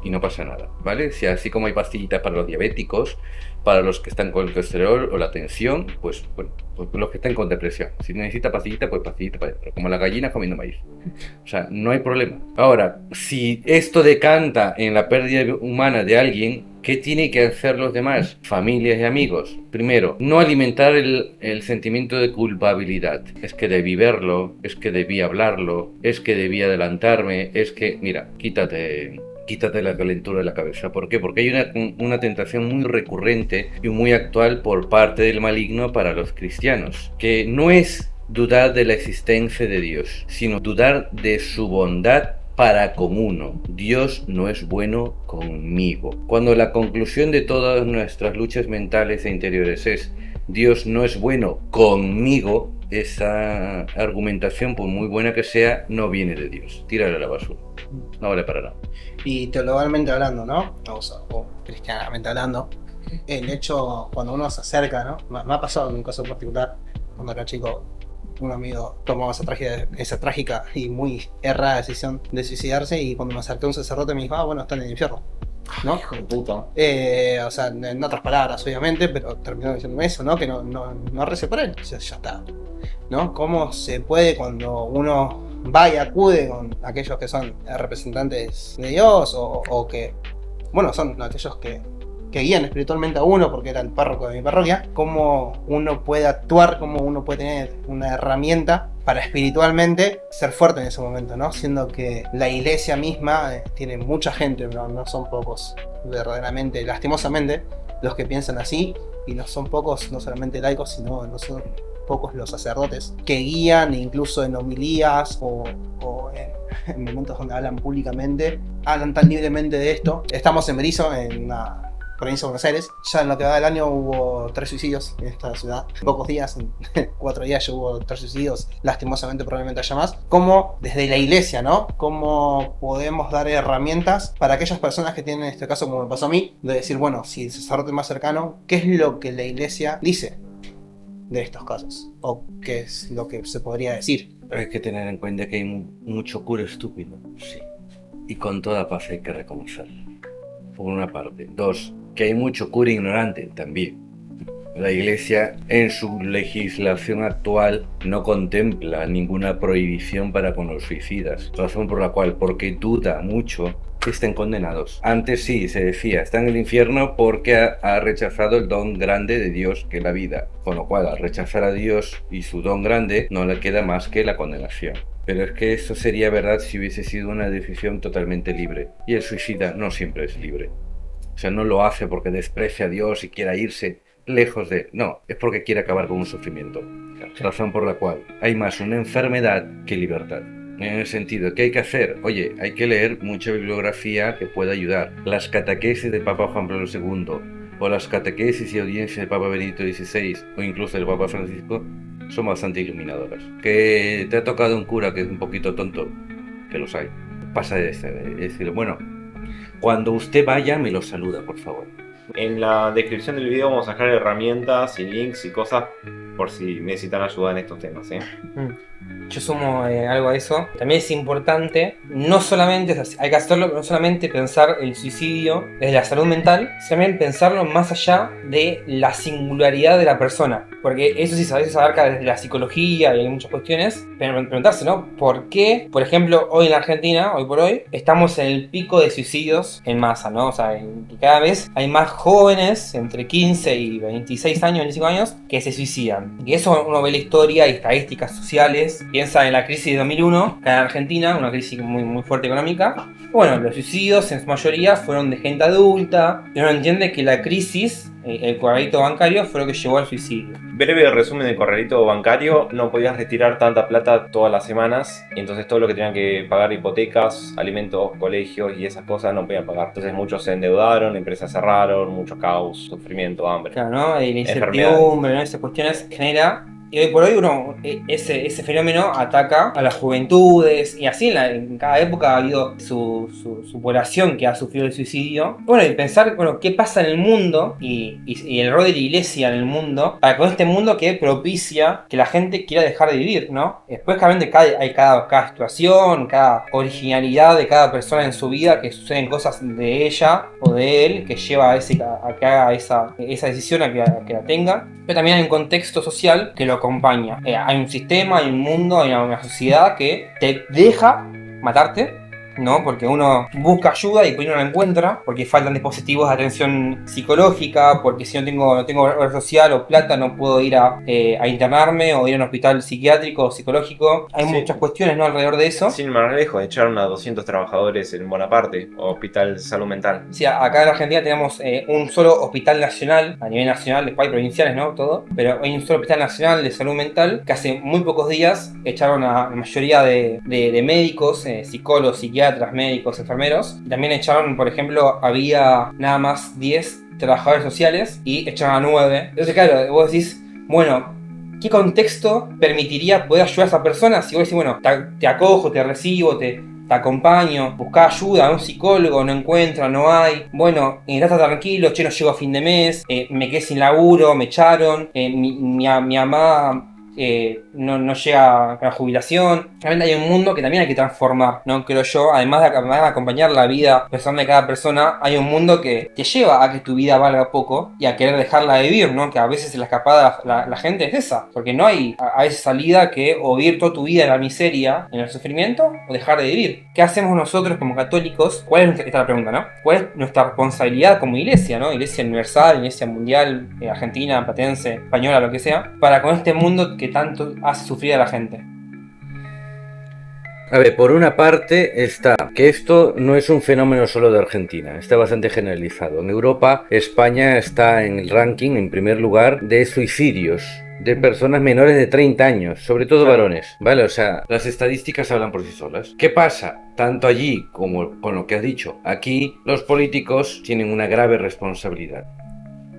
Y no pasa nada, ¿vale? O sea, así como hay pastillitas para los diabéticos, para los que están con el colesterol o la tensión, pues bueno, pues los que están con depresión. Si necesita pastillita, pues pastillita para adentro, como la gallina comiendo maíz. O sea, no hay problema. Ahora, si esto decanta en la pérdida humana de alguien, ¿qué tienen que hacer los demás? Familias y amigos. Primero, no alimentar el sentimiento de culpabilidad. Es que debí verlo, es que debí hablarlo, es que debí adelantarme, es que, mira, quítate la calentura de la cabeza. ¿Por qué? Porque hay una tentación muy recurrente y muy actual por parte del maligno para los cristianos, que no es dudar de la existencia de Dios, sino dudar de su bondad para con uno. Dios no es bueno conmigo. Cuando la conclusión de todas nuestras luchas mentales e interiores es Dios no es bueno conmigo, esa argumentación, por muy buena que sea, no viene de Dios. Tírala a la basura. No vale para nada. Y teologalmente hablando, ¿no? O cristianamente hablando, el hecho cuando uno se acerca, ¿no? Me ha pasado en un caso particular, cuando era chico, un amigo tomó esa trágica y muy errada decisión de suicidarse, y cuando me acerqué a un sacerdote me dijo, bueno, está en el infierno, ¿no? Hijo de puta. O sea, en otras palabras, obviamente, pero terminó diciéndome eso, ¿no? Que no recé por él, o sea, ya está, ¿no? ¿Cómo se puede cuando uno va y acude con aquellos que son representantes de Dios o que, bueno, son aquellos que guían espiritualmente a uno, porque era el párroco de mi parroquia, cómo uno puede actuar, cómo uno puede tener una herramienta para espiritualmente ser fuerte en ese momento, ¿no? Siendo que la iglesia misma tiene mucha gente, no son pocos, verdaderamente, lastimosamente, los que piensan así, y no son pocos, no solamente laicos, sino no son pocos los sacerdotes que guían, incluso en homilías o en momentos donde hablan públicamente, hablan tan libremente de esto. Estamos en Berisso, en una provincia de Buenos Aires. Ya en lo que va del año hubo 3 suicidios en esta ciudad. En pocos días, en 4 días ya hubo 3 suicidios. Lastimosamente probablemente haya más. Como desde la iglesia, ¿no? Cómo podemos dar herramientas para aquellas personas que tienen, en este caso como me pasó a mí, de decir, bueno, si el sacerdote más cercano, ¿qué es lo que la iglesia dice de estos casos? ¿O qué es lo que se podría decir? Hay que tener en cuenta que hay mucho cura estúpido, sí. Y con toda paz hay que reconocerlo. Por una parte. 2, que hay mucho cura ignorante también. La Iglesia en su legislación actual no contempla ninguna prohibición para con los suicidas. Razón por la cual, porque duda mucho que estén condenados. Antes sí, se decía, está en el infierno porque ha rechazado el don grande de Dios que es la vida. Con lo cual, al rechazar a Dios y su don grande, no le queda más que la condenación. Pero es que eso sería verdad si hubiese sido una decisión totalmente libre. Y el suicida no siempre es libre. O sea, no lo hace porque desprecia a Dios y quiera irse lejos de... No, es porque quiere acabar con un sufrimiento. Razón por la cual hay más una enfermedad que libertad. En el sentido, ¿qué hay que hacer? Oye, hay que leer mucha bibliografía que pueda ayudar. Las catequesis del Papa Juan Pablo II, o las catequesis y audiencias del Papa Benedicto XVI, o incluso del Papa Francisco, son bastante iluminadoras. Que te ha tocado un cura que es un poquito tonto, que los hay. Pasa de decir, bueno, cuando usted vaya me lo saluda, por favor. En la descripción del video vamos a dejar herramientas y links y cosas por si necesitan ayuda en estos temas, ¿eh? Yo sumo algo a eso. También es importante, no solamente, o sea, hay que hacerlo, no solamente pensar el suicidio desde la salud mental, sino también pensarlo más allá de la singularidad de la persona. Porque eso sí a veces abarca desde la psicología y hay muchas cuestiones. Pero preguntarse, ¿no? ¿Por qué, por ejemplo, hoy en la Argentina, hoy por hoy, estamos en el pico de suicidios en masa, ¿no? O sea, que cada vez hay más jóvenes entre 15 y 26 años, 25 años, que se suicidan. Y eso uno ve la historia y estadísticas sociales. Piensa en la crisis de 2001, acá en Argentina, una crisis muy, muy fuerte económica. Bueno, los suicidios en su mayoría fueron de gente adulta. Y uno entiende que la crisis, el corralito bancario, fue lo que llevó al suicidio. Breve resumen del corralito bancario: no podías retirar tanta plata todas las semanas, y entonces todo lo que tenían que pagar, hipotecas, alimentos, colegios y esas cosas, no podían pagar. Entonces muchos se endeudaron, empresas cerraron, mucho caos, sufrimiento, hambre. Claro, ¿no? Y la incertidumbre, ¿no? Esas cuestiones genera. Y hoy por hoy ese fenómeno ataca a las juventudes y así en cada época ha habido su población que ha sufrido el suicidio. Bueno, y pensar, bueno, qué pasa en el mundo y el rol de la iglesia en el mundo para con este mundo que propicia que la gente quiera dejar de vivir, ¿no? Después claramente hay cada situación, cada originalidad de cada persona en su vida, que suceden cosas de ella o de él que lleva a que haga esa decisión, a que la tenga. Pero también hay un contexto social que lo acompaña. Hay un sistema, hay un mundo, hay una sociedad que te deja matarte, ¿no? Porque uno busca ayuda y después no la encuentra, porque faltan dispositivos de atención psicológica, porque si no tengo obra social o plata no puedo ir a internarme o ir a un hospital psiquiátrico o psicológico. Hay muchas cuestiones, ¿no? Alrededor de eso. Sin más lejos, echaron a 200 trabajadores en Bonaparte, Hospital de Salud Mental. Sí, acá en Argentina tenemos un solo hospital nacional, a nivel nacional, después hay provinciales, ¿no? Todo, pero hay un solo hospital nacional de salud mental que hace muy pocos días echaron a la mayoría de médicos, psicólogos, psiquiatras, médicos, enfermeros. Y también echaron, por ejemplo, había nada más 10 trabajadores sociales y echaron a 9. Entonces, claro, vos decís, bueno, ¿qué contexto permitiría poder ayudar a esa persona? Si vos decís, bueno, te acojo, te recibo, te acompaño, busca ayuda a un psicólogo, no encuentro, no hay. Bueno, estás tranquilo, che, no llego a fin de mes, me quedé sin laburo, me echaron, mi mamá no llega a la jubilación. Realmente hay un mundo que también hay que transformar, ¿no? Creo yo, además de acompañar la vida personal de cada persona, hay un mundo que te lleva a que tu vida valga poco y a querer dejarla de vivir, ¿no? Que a veces la escapada la gente es esa, porque no hay a esa salida que o vivir toda tu vida en la miseria, en el sufrimiento, o dejar de vivir. ¿Qué hacemos nosotros como católicos? Esta es la pregunta, ¿no? ¿Cuál es nuestra responsabilidad como iglesia, ¿no? Iglesia universal, iglesia mundial, argentina, platense, española, lo que sea, para con este mundo que tanto hace sufrir a la gente? A ver, por una parte está que esto no es un fenómeno solo de Argentina, está bastante generalizado. En Europa, España está en el ranking, en primer lugar, de suicidios de personas menores de 30 años, sobre todo varones, ¿vale? O sea, las estadísticas hablan por sí solas. ¿Qué pasa? Tanto allí como con lo que has dicho, aquí los políticos tienen una grave responsabilidad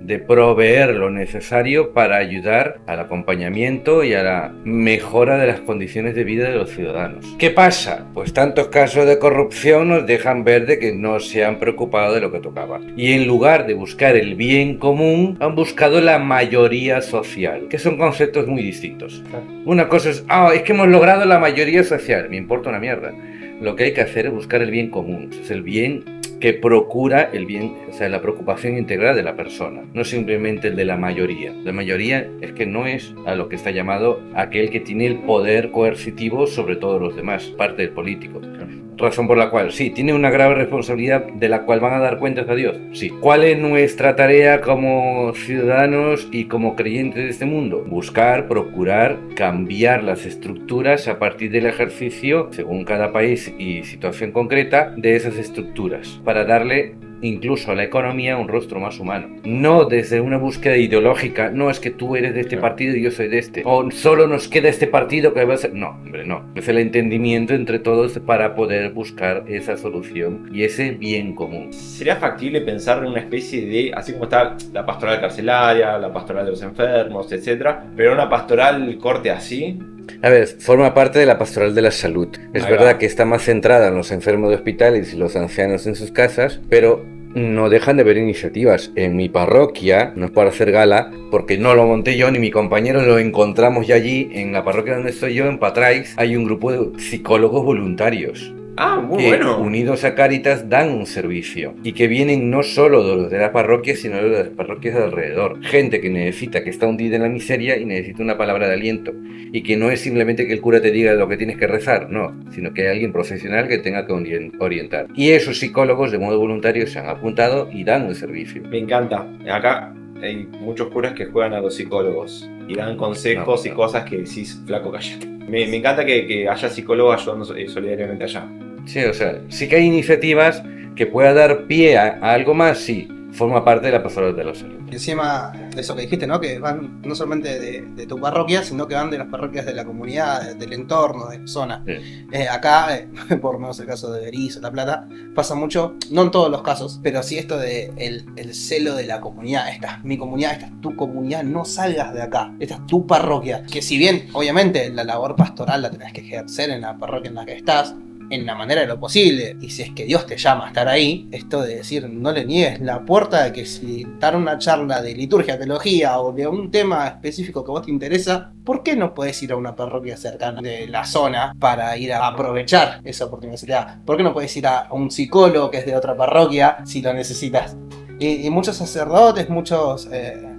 de proveer lo necesario para ayudar al acompañamiento y a la mejora de las condiciones de vida de los ciudadanos. ¿Qué pasa? Pues tantos casos de corrupción nos dejan ver de que no se han preocupado de lo que tocaba. Y en lugar de buscar el bien común, han buscado la mayoría social, que son conceptos muy distintos. Una cosa es, es que hemos logrado la mayoría social, me importa una mierda. Lo que hay que hacer es buscar el bien común, es el bien que procura el bien, o sea, la preocupación integral de la persona, no simplemente el de la mayoría. La mayoría es que no es a lo que está llamado aquel que tiene el poder coercitivo sobre todos los demás, parte del político. Razón por la cual, sí, tiene una grave responsabilidad de la cual van a dar cuentas a Dios. Sí. ¿Cuál es nuestra tarea como ciudadanos y como creyentes de este mundo? Buscar, procurar, cambiar las estructuras a partir del ejercicio, según cada país y situación concreta, de esas estructuras, para darle incluso a la economía un rostro más humano. No desde una búsqueda ideológica, no es que tú eres de este partido y yo soy de este, o solo nos queda este partido que va a ser... No, hombre, no. Es el entendimiento entre todos para poder buscar esa solución y ese bien común. ¿Sería factible pensar en una especie de, así como está la pastoral carcelaria, la pastoral de los enfermos, etcétera, pero una pastoral corte así? A ver, forma parte de la pastoral de la salud. Es verdad que está más centrada en los enfermos de hospitales y los ancianos en sus casas, pero no dejan de haber iniciativas. En mi parroquia, no es para hacer gala, porque no lo monté yo ni mi compañero, lo encontramos ya allí, en la parroquia donde estoy yo, en Patrais, hay un grupo de psicólogos voluntarios. Muy que, bueno. unidos a Cáritas, dan un servicio y que vienen no solo de los de la parroquia, sino de las parroquias de alrededor. Gente que necesita, que está hundida en la miseria y necesita una palabra de aliento, y que no es simplemente que el cura te diga lo que tienes que rezar, no, sino que hay alguien profesional que tenga que orientar. Y esos psicólogos de modo voluntario se han apuntado y dan un servicio. Me encanta. Acá hay muchos curas que juegan a los psicólogos y dan consejos y cosas que decís, flaco, callate. Me encanta que haya psicólogos ayudando solidariamente allá. Sí, o sea, sí que hay iniciativas que pueda dar pie a algo más, sí, forma parte de la pastoral de la salud. Encima de eso que dijiste, ¿no? Que van no solamente de tu parroquia, sino que van de las parroquias de la comunidad, del entorno, de la zona. Sí. Acá, por lo menos el caso de Berizo, La Plata, pasa mucho, no en todos los casos, pero sí esto de el celo de la comunidad. Esta es mi comunidad, esta es tu comunidad, no salgas de acá. Esta es tu parroquia. Que si bien, obviamente, la labor pastoral la tenés que ejercer en la parroquia en la que estás, en la manera de lo posible, y si es que Dios te llama a estar ahí, esto de decir, no le niegues la puerta de que si dar una charla de liturgia, teología o de un tema específico que a vos te interesa, ¿por qué no podés ir a una parroquia cercana de la zona para ir a aprovechar esa oportunidad? ¿Por qué no podés ir a un psicólogo que es de otra parroquia si lo necesitas? Y muchos sacerdotes, muchos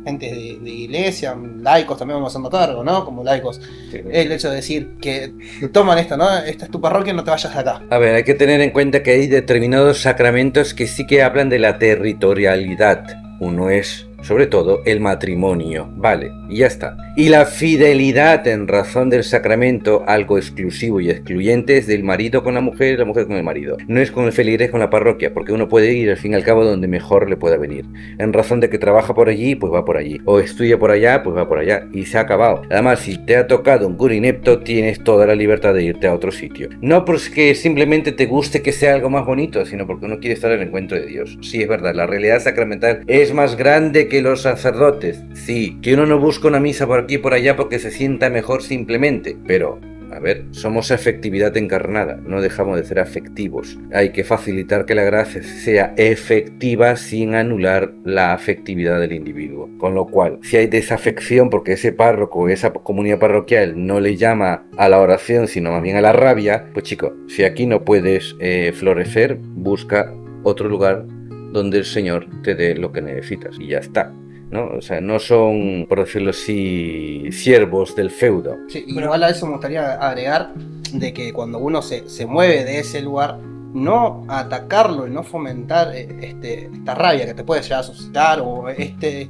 gente de iglesia, laicos también vamos a cargo, ¿no? Como laicos. Sí. El hecho de decir que toman esto, ¿no? Esta es tu parroquia, no te vayas de acá. A ver, hay que tener en cuenta que hay determinados sacramentos que sí que hablan de la territorialidad. Uno es, sobre todo, el matrimonio, vale, y ya está. Y la fidelidad en razón del sacramento, algo exclusivo y excluyente, es del marido con la mujer y la mujer con el marido. No es con el feligres con la parroquia, porque uno puede ir al fin y al cabo donde mejor le pueda venir. En razón de que trabaja por allí, pues va por allí. O estudia por allá, pues va por allá. Y se ha acabado. Además, si te ha tocado un cura inepto, tienes toda la libertad de irte a otro sitio. No porque simplemente te guste que sea algo más bonito, sino porque uno quiere estar en el encuentro de Dios. Sí, es verdad, la realidad sacramental es más grande que los sacerdotes. Sí, que uno no busca una misa por aquí y por allá porque se sienta mejor simplemente, pero a ver, somos afectividad encarnada, no dejamos de ser afectivos. Hay que facilitar que la gracia sea efectiva sin anular la afectividad del individuo. Con lo cual, si hay desafección porque ese párroco, esa comunidad parroquial no le llama a la oración, sino más bien a la rabia, pues chico, si aquí no puedes florecer, busca otro lugar donde el Señor te dé lo que necesitas y ya está, ¿no? O sea, no son, por decirlo así, siervos del feudo. Sí, igual a eso me gustaría agregar de que cuando uno se mueve de ese lugar, no atacarlo y no fomentar esta rabia que te puede llegar a suscitar o este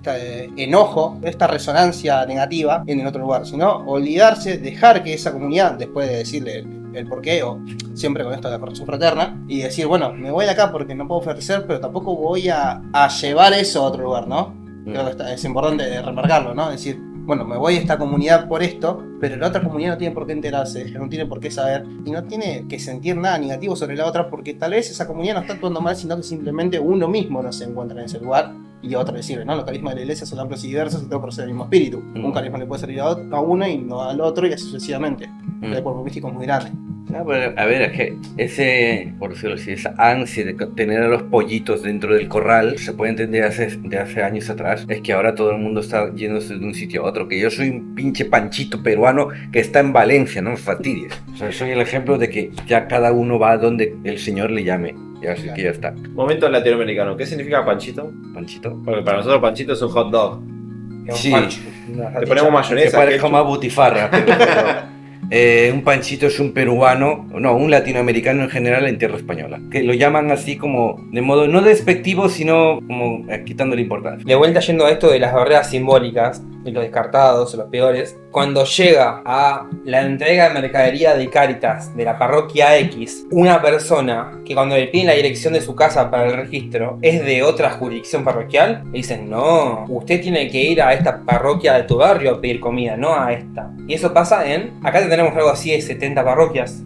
enojo, esta resonancia negativa en el otro lugar, sino olvidarse, dejar que esa comunidad, después de decirle el porqué, o siempre con esto de la corrección fraterna, y decir, bueno, me voy de acá porque no puedo ofrecer, pero tampoco voy a llevar eso a otro lugar, ¿no? Creo que es importante remarcarlo, ¿no? Decir, bueno, me voy a esta comunidad por esto, pero la otra comunidad no tiene por qué enterarse, no tiene por qué saber, y no tiene que sentir nada negativo sobre la otra, porque tal vez esa comunidad no está actuando mal, sino que simplemente uno mismo no se encuentra en ese lugar, y a otro le sirve, ¿no? Los carismas de la iglesia son amplios y diversos, y todo procede del mismo espíritu. Un carisma le puede servir a uno y no al otro, y así sucesivamente. El cuerpo místico es muy grande. Ah, bueno, a ver, es que ese, por decirlo así, esa ansia de tener a los pollitos dentro del corral se puede entender de hace años atrás. Es que ahora todo el mundo está yéndose de un sitio a otro. Que yo soy un pinche panchito peruano que está en Valencia, no me fastidies. O sea, soy el ejemplo de que ya cada uno va donde el Señor le llame. Y así que ya está. Momento latinoamericano. ¿Qué significa panchito? Panchito. Porque para nosotros panchito es un hot dog. Sí. Le ponemos Que mayonesa. parezca más butifarra, pero un panchito es un peruano, no, un latinoamericano en general en tierra española, que lo llaman así como de modo no despectivo, sino como quitándole importancia. De vuelta yendo a esto de las barreras simbólicas, y los descartados o los peores, cuando llega a la entrega de mercadería de Cáritas de la parroquia X, una persona que cuando le piden la dirección de su casa para el registro es de otra jurisdicción parroquial, le dicen, no, usted tiene que ir a esta parroquia de tu barrio a pedir comida, no a esta. Y eso pasa acá tenemos algo así de 70 parroquias.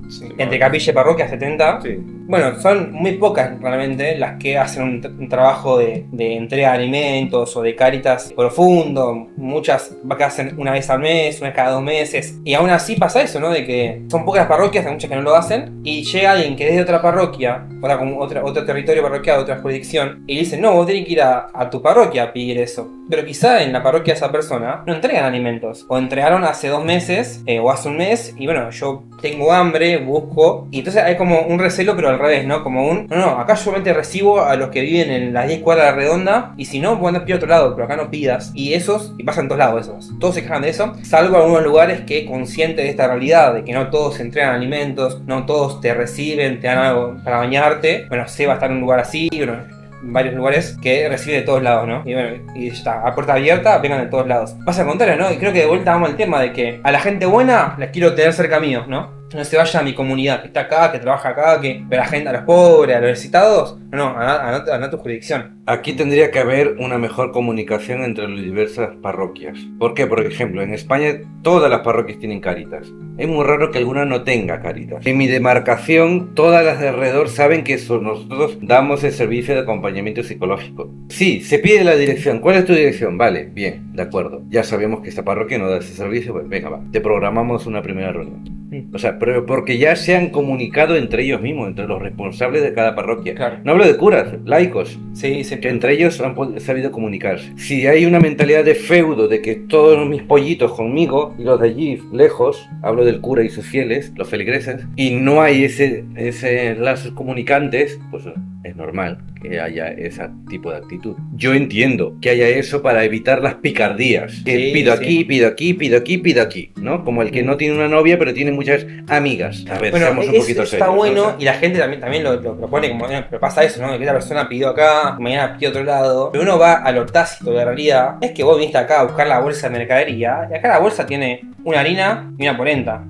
Sí, Entre capilla y parroquia 70. Sí. Bueno, son muy pocas realmente las que hacen un trabajo de entrega de alimentos o de Cáritas profundo. Muchas que hacen una vez al mes, una vez cada 2 meses. Y aún así pasa eso, ¿no? De que son pocas parroquias, hay muchas que no lo hacen. Y llega alguien que es de otra parroquia, otro territorio parroquial, otra jurisdicción, y dice, no, vos tenés que ir a tu parroquia a pedir eso. Pero quizá en la parroquia de esa persona no entregan alimentos. O entregaron hace 2 meses o hace un mes. Y bueno, yo tengo hambre, busco. Y entonces hay como un recelo, pero al revés, ¿no? Como no, acá yo solamente recibo a los que viven en las 10 cuadras de la redonda. Y si no, pueden pedir a otro lado, pero acá no pidas. Y y pasan en todos lados esos. Todos se quejan de eso. Salvo algunos lugares que, conscientes de esta realidad, de que no todos entregan alimentos, no todos te reciben, te dan algo para bañarte. Bueno, Seba está en un lugar así, bueno, varios lugares que recibe de todos lados, ¿no? Y bueno, y ya está, a puerta abierta, vengan de todos lados. Pasa al contrario, ¿no? Y creo que de vuelta vamos al tema de que a la gente buena les quiero tener cerca mío, ¿no? No se vaya a mi comunidad, que está acá, que trabaja acá, pero a la gente, a los pobres, a los necesitados, no, a tu jurisdicción. Aquí tendría que haber una mejor comunicación entre las diversas parroquias. ¿Por qué? Por ejemplo, en España todas las parroquias tienen Cáritas. Es muy raro que alguna no tenga Cáritas. En mi demarcación, todas las de alrededor saben que nosotros damos el servicio de acompañamiento psicológico. Sí, se pide la dirección. ¿Cuál es tu dirección? Vale, bien, de acuerdo. Ya sabemos que esta parroquia no da ese servicio, pues venga, va. Te programamos una primera reunión. O sea, pero porque ya se han comunicado entre ellos mismos, entre los responsables de cada parroquia. Claro. No hablo de curas, laicos. Sí. Que entre ellos han sabido comunicarse. Si hay una mentalidad de feudo, de que todos mis pollitos conmigo y los de allí lejos, hablo del cura y sus fieles, los feligreses, y no hay ese lazos comunicantes, pues es normal que haya ese tipo de actitud. Yo entiendo que haya eso para evitar las picardías. Que pido aquí, pido aquí, pido aquí, pido aquí, ¿no? Como el que no tiene una novia pero tiene muchas amigas. A ver, bueno, seamos un poquito está serios, bueno, ¿no? y la gente también lo propone como, pero pasa eso, ¿no? Que la persona pidió acá, mañana pidió otro lado. Pero uno va a lo tácito de la realidad. Es que vos viniste acá a buscar la bolsa de mercadería, y acá la bolsa tiene una harina y una polenta.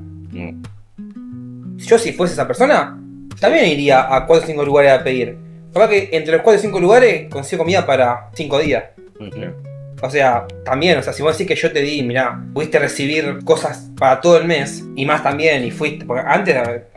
Yo, si fuese esa persona, también iría a 4 o 5 lugares a pedir. Capaz que entre los 4 o 5 lugares consigo comida para 5 días. O sea, también, si vos decís que yo te di, mirá, pudiste recibir cosas para todo el mes, y más también, y fuiste, porque antes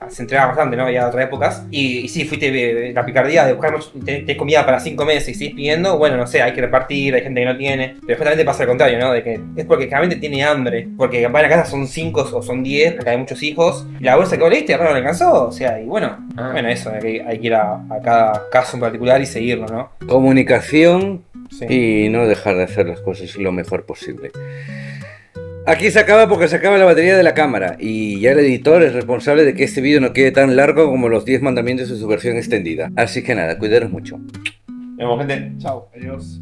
se entregaba bastante, ¿no? Había otras épocas, y sí, fuiste la picardía de buscar tenés comida para 5 meses y sigues pidiendo, bueno, no sé, hay que repartir, hay gente que no tiene, pero después también te pasa al contrario, ¿no? De que es porque realmente tiene hambre, porque capaz en la casa son 5 o son 10, porque hay muchos hijos, y la bolsa que vos le diste, no le alcanzó, o sea, y bueno, eso, hay que ir a cada caso en particular y seguirlo, ¿no? Comunicación. Sí. Y no dejar de hacer las cosas lo mejor posible. Aquí se acaba porque se acaba la batería de la cámara y ya el editor es responsable de que este vídeo no quede tan largo como los 10 mandamientos en su versión extendida. Así que nada, cuidaros mucho. Nos vemos, gente. Chao. Adiós.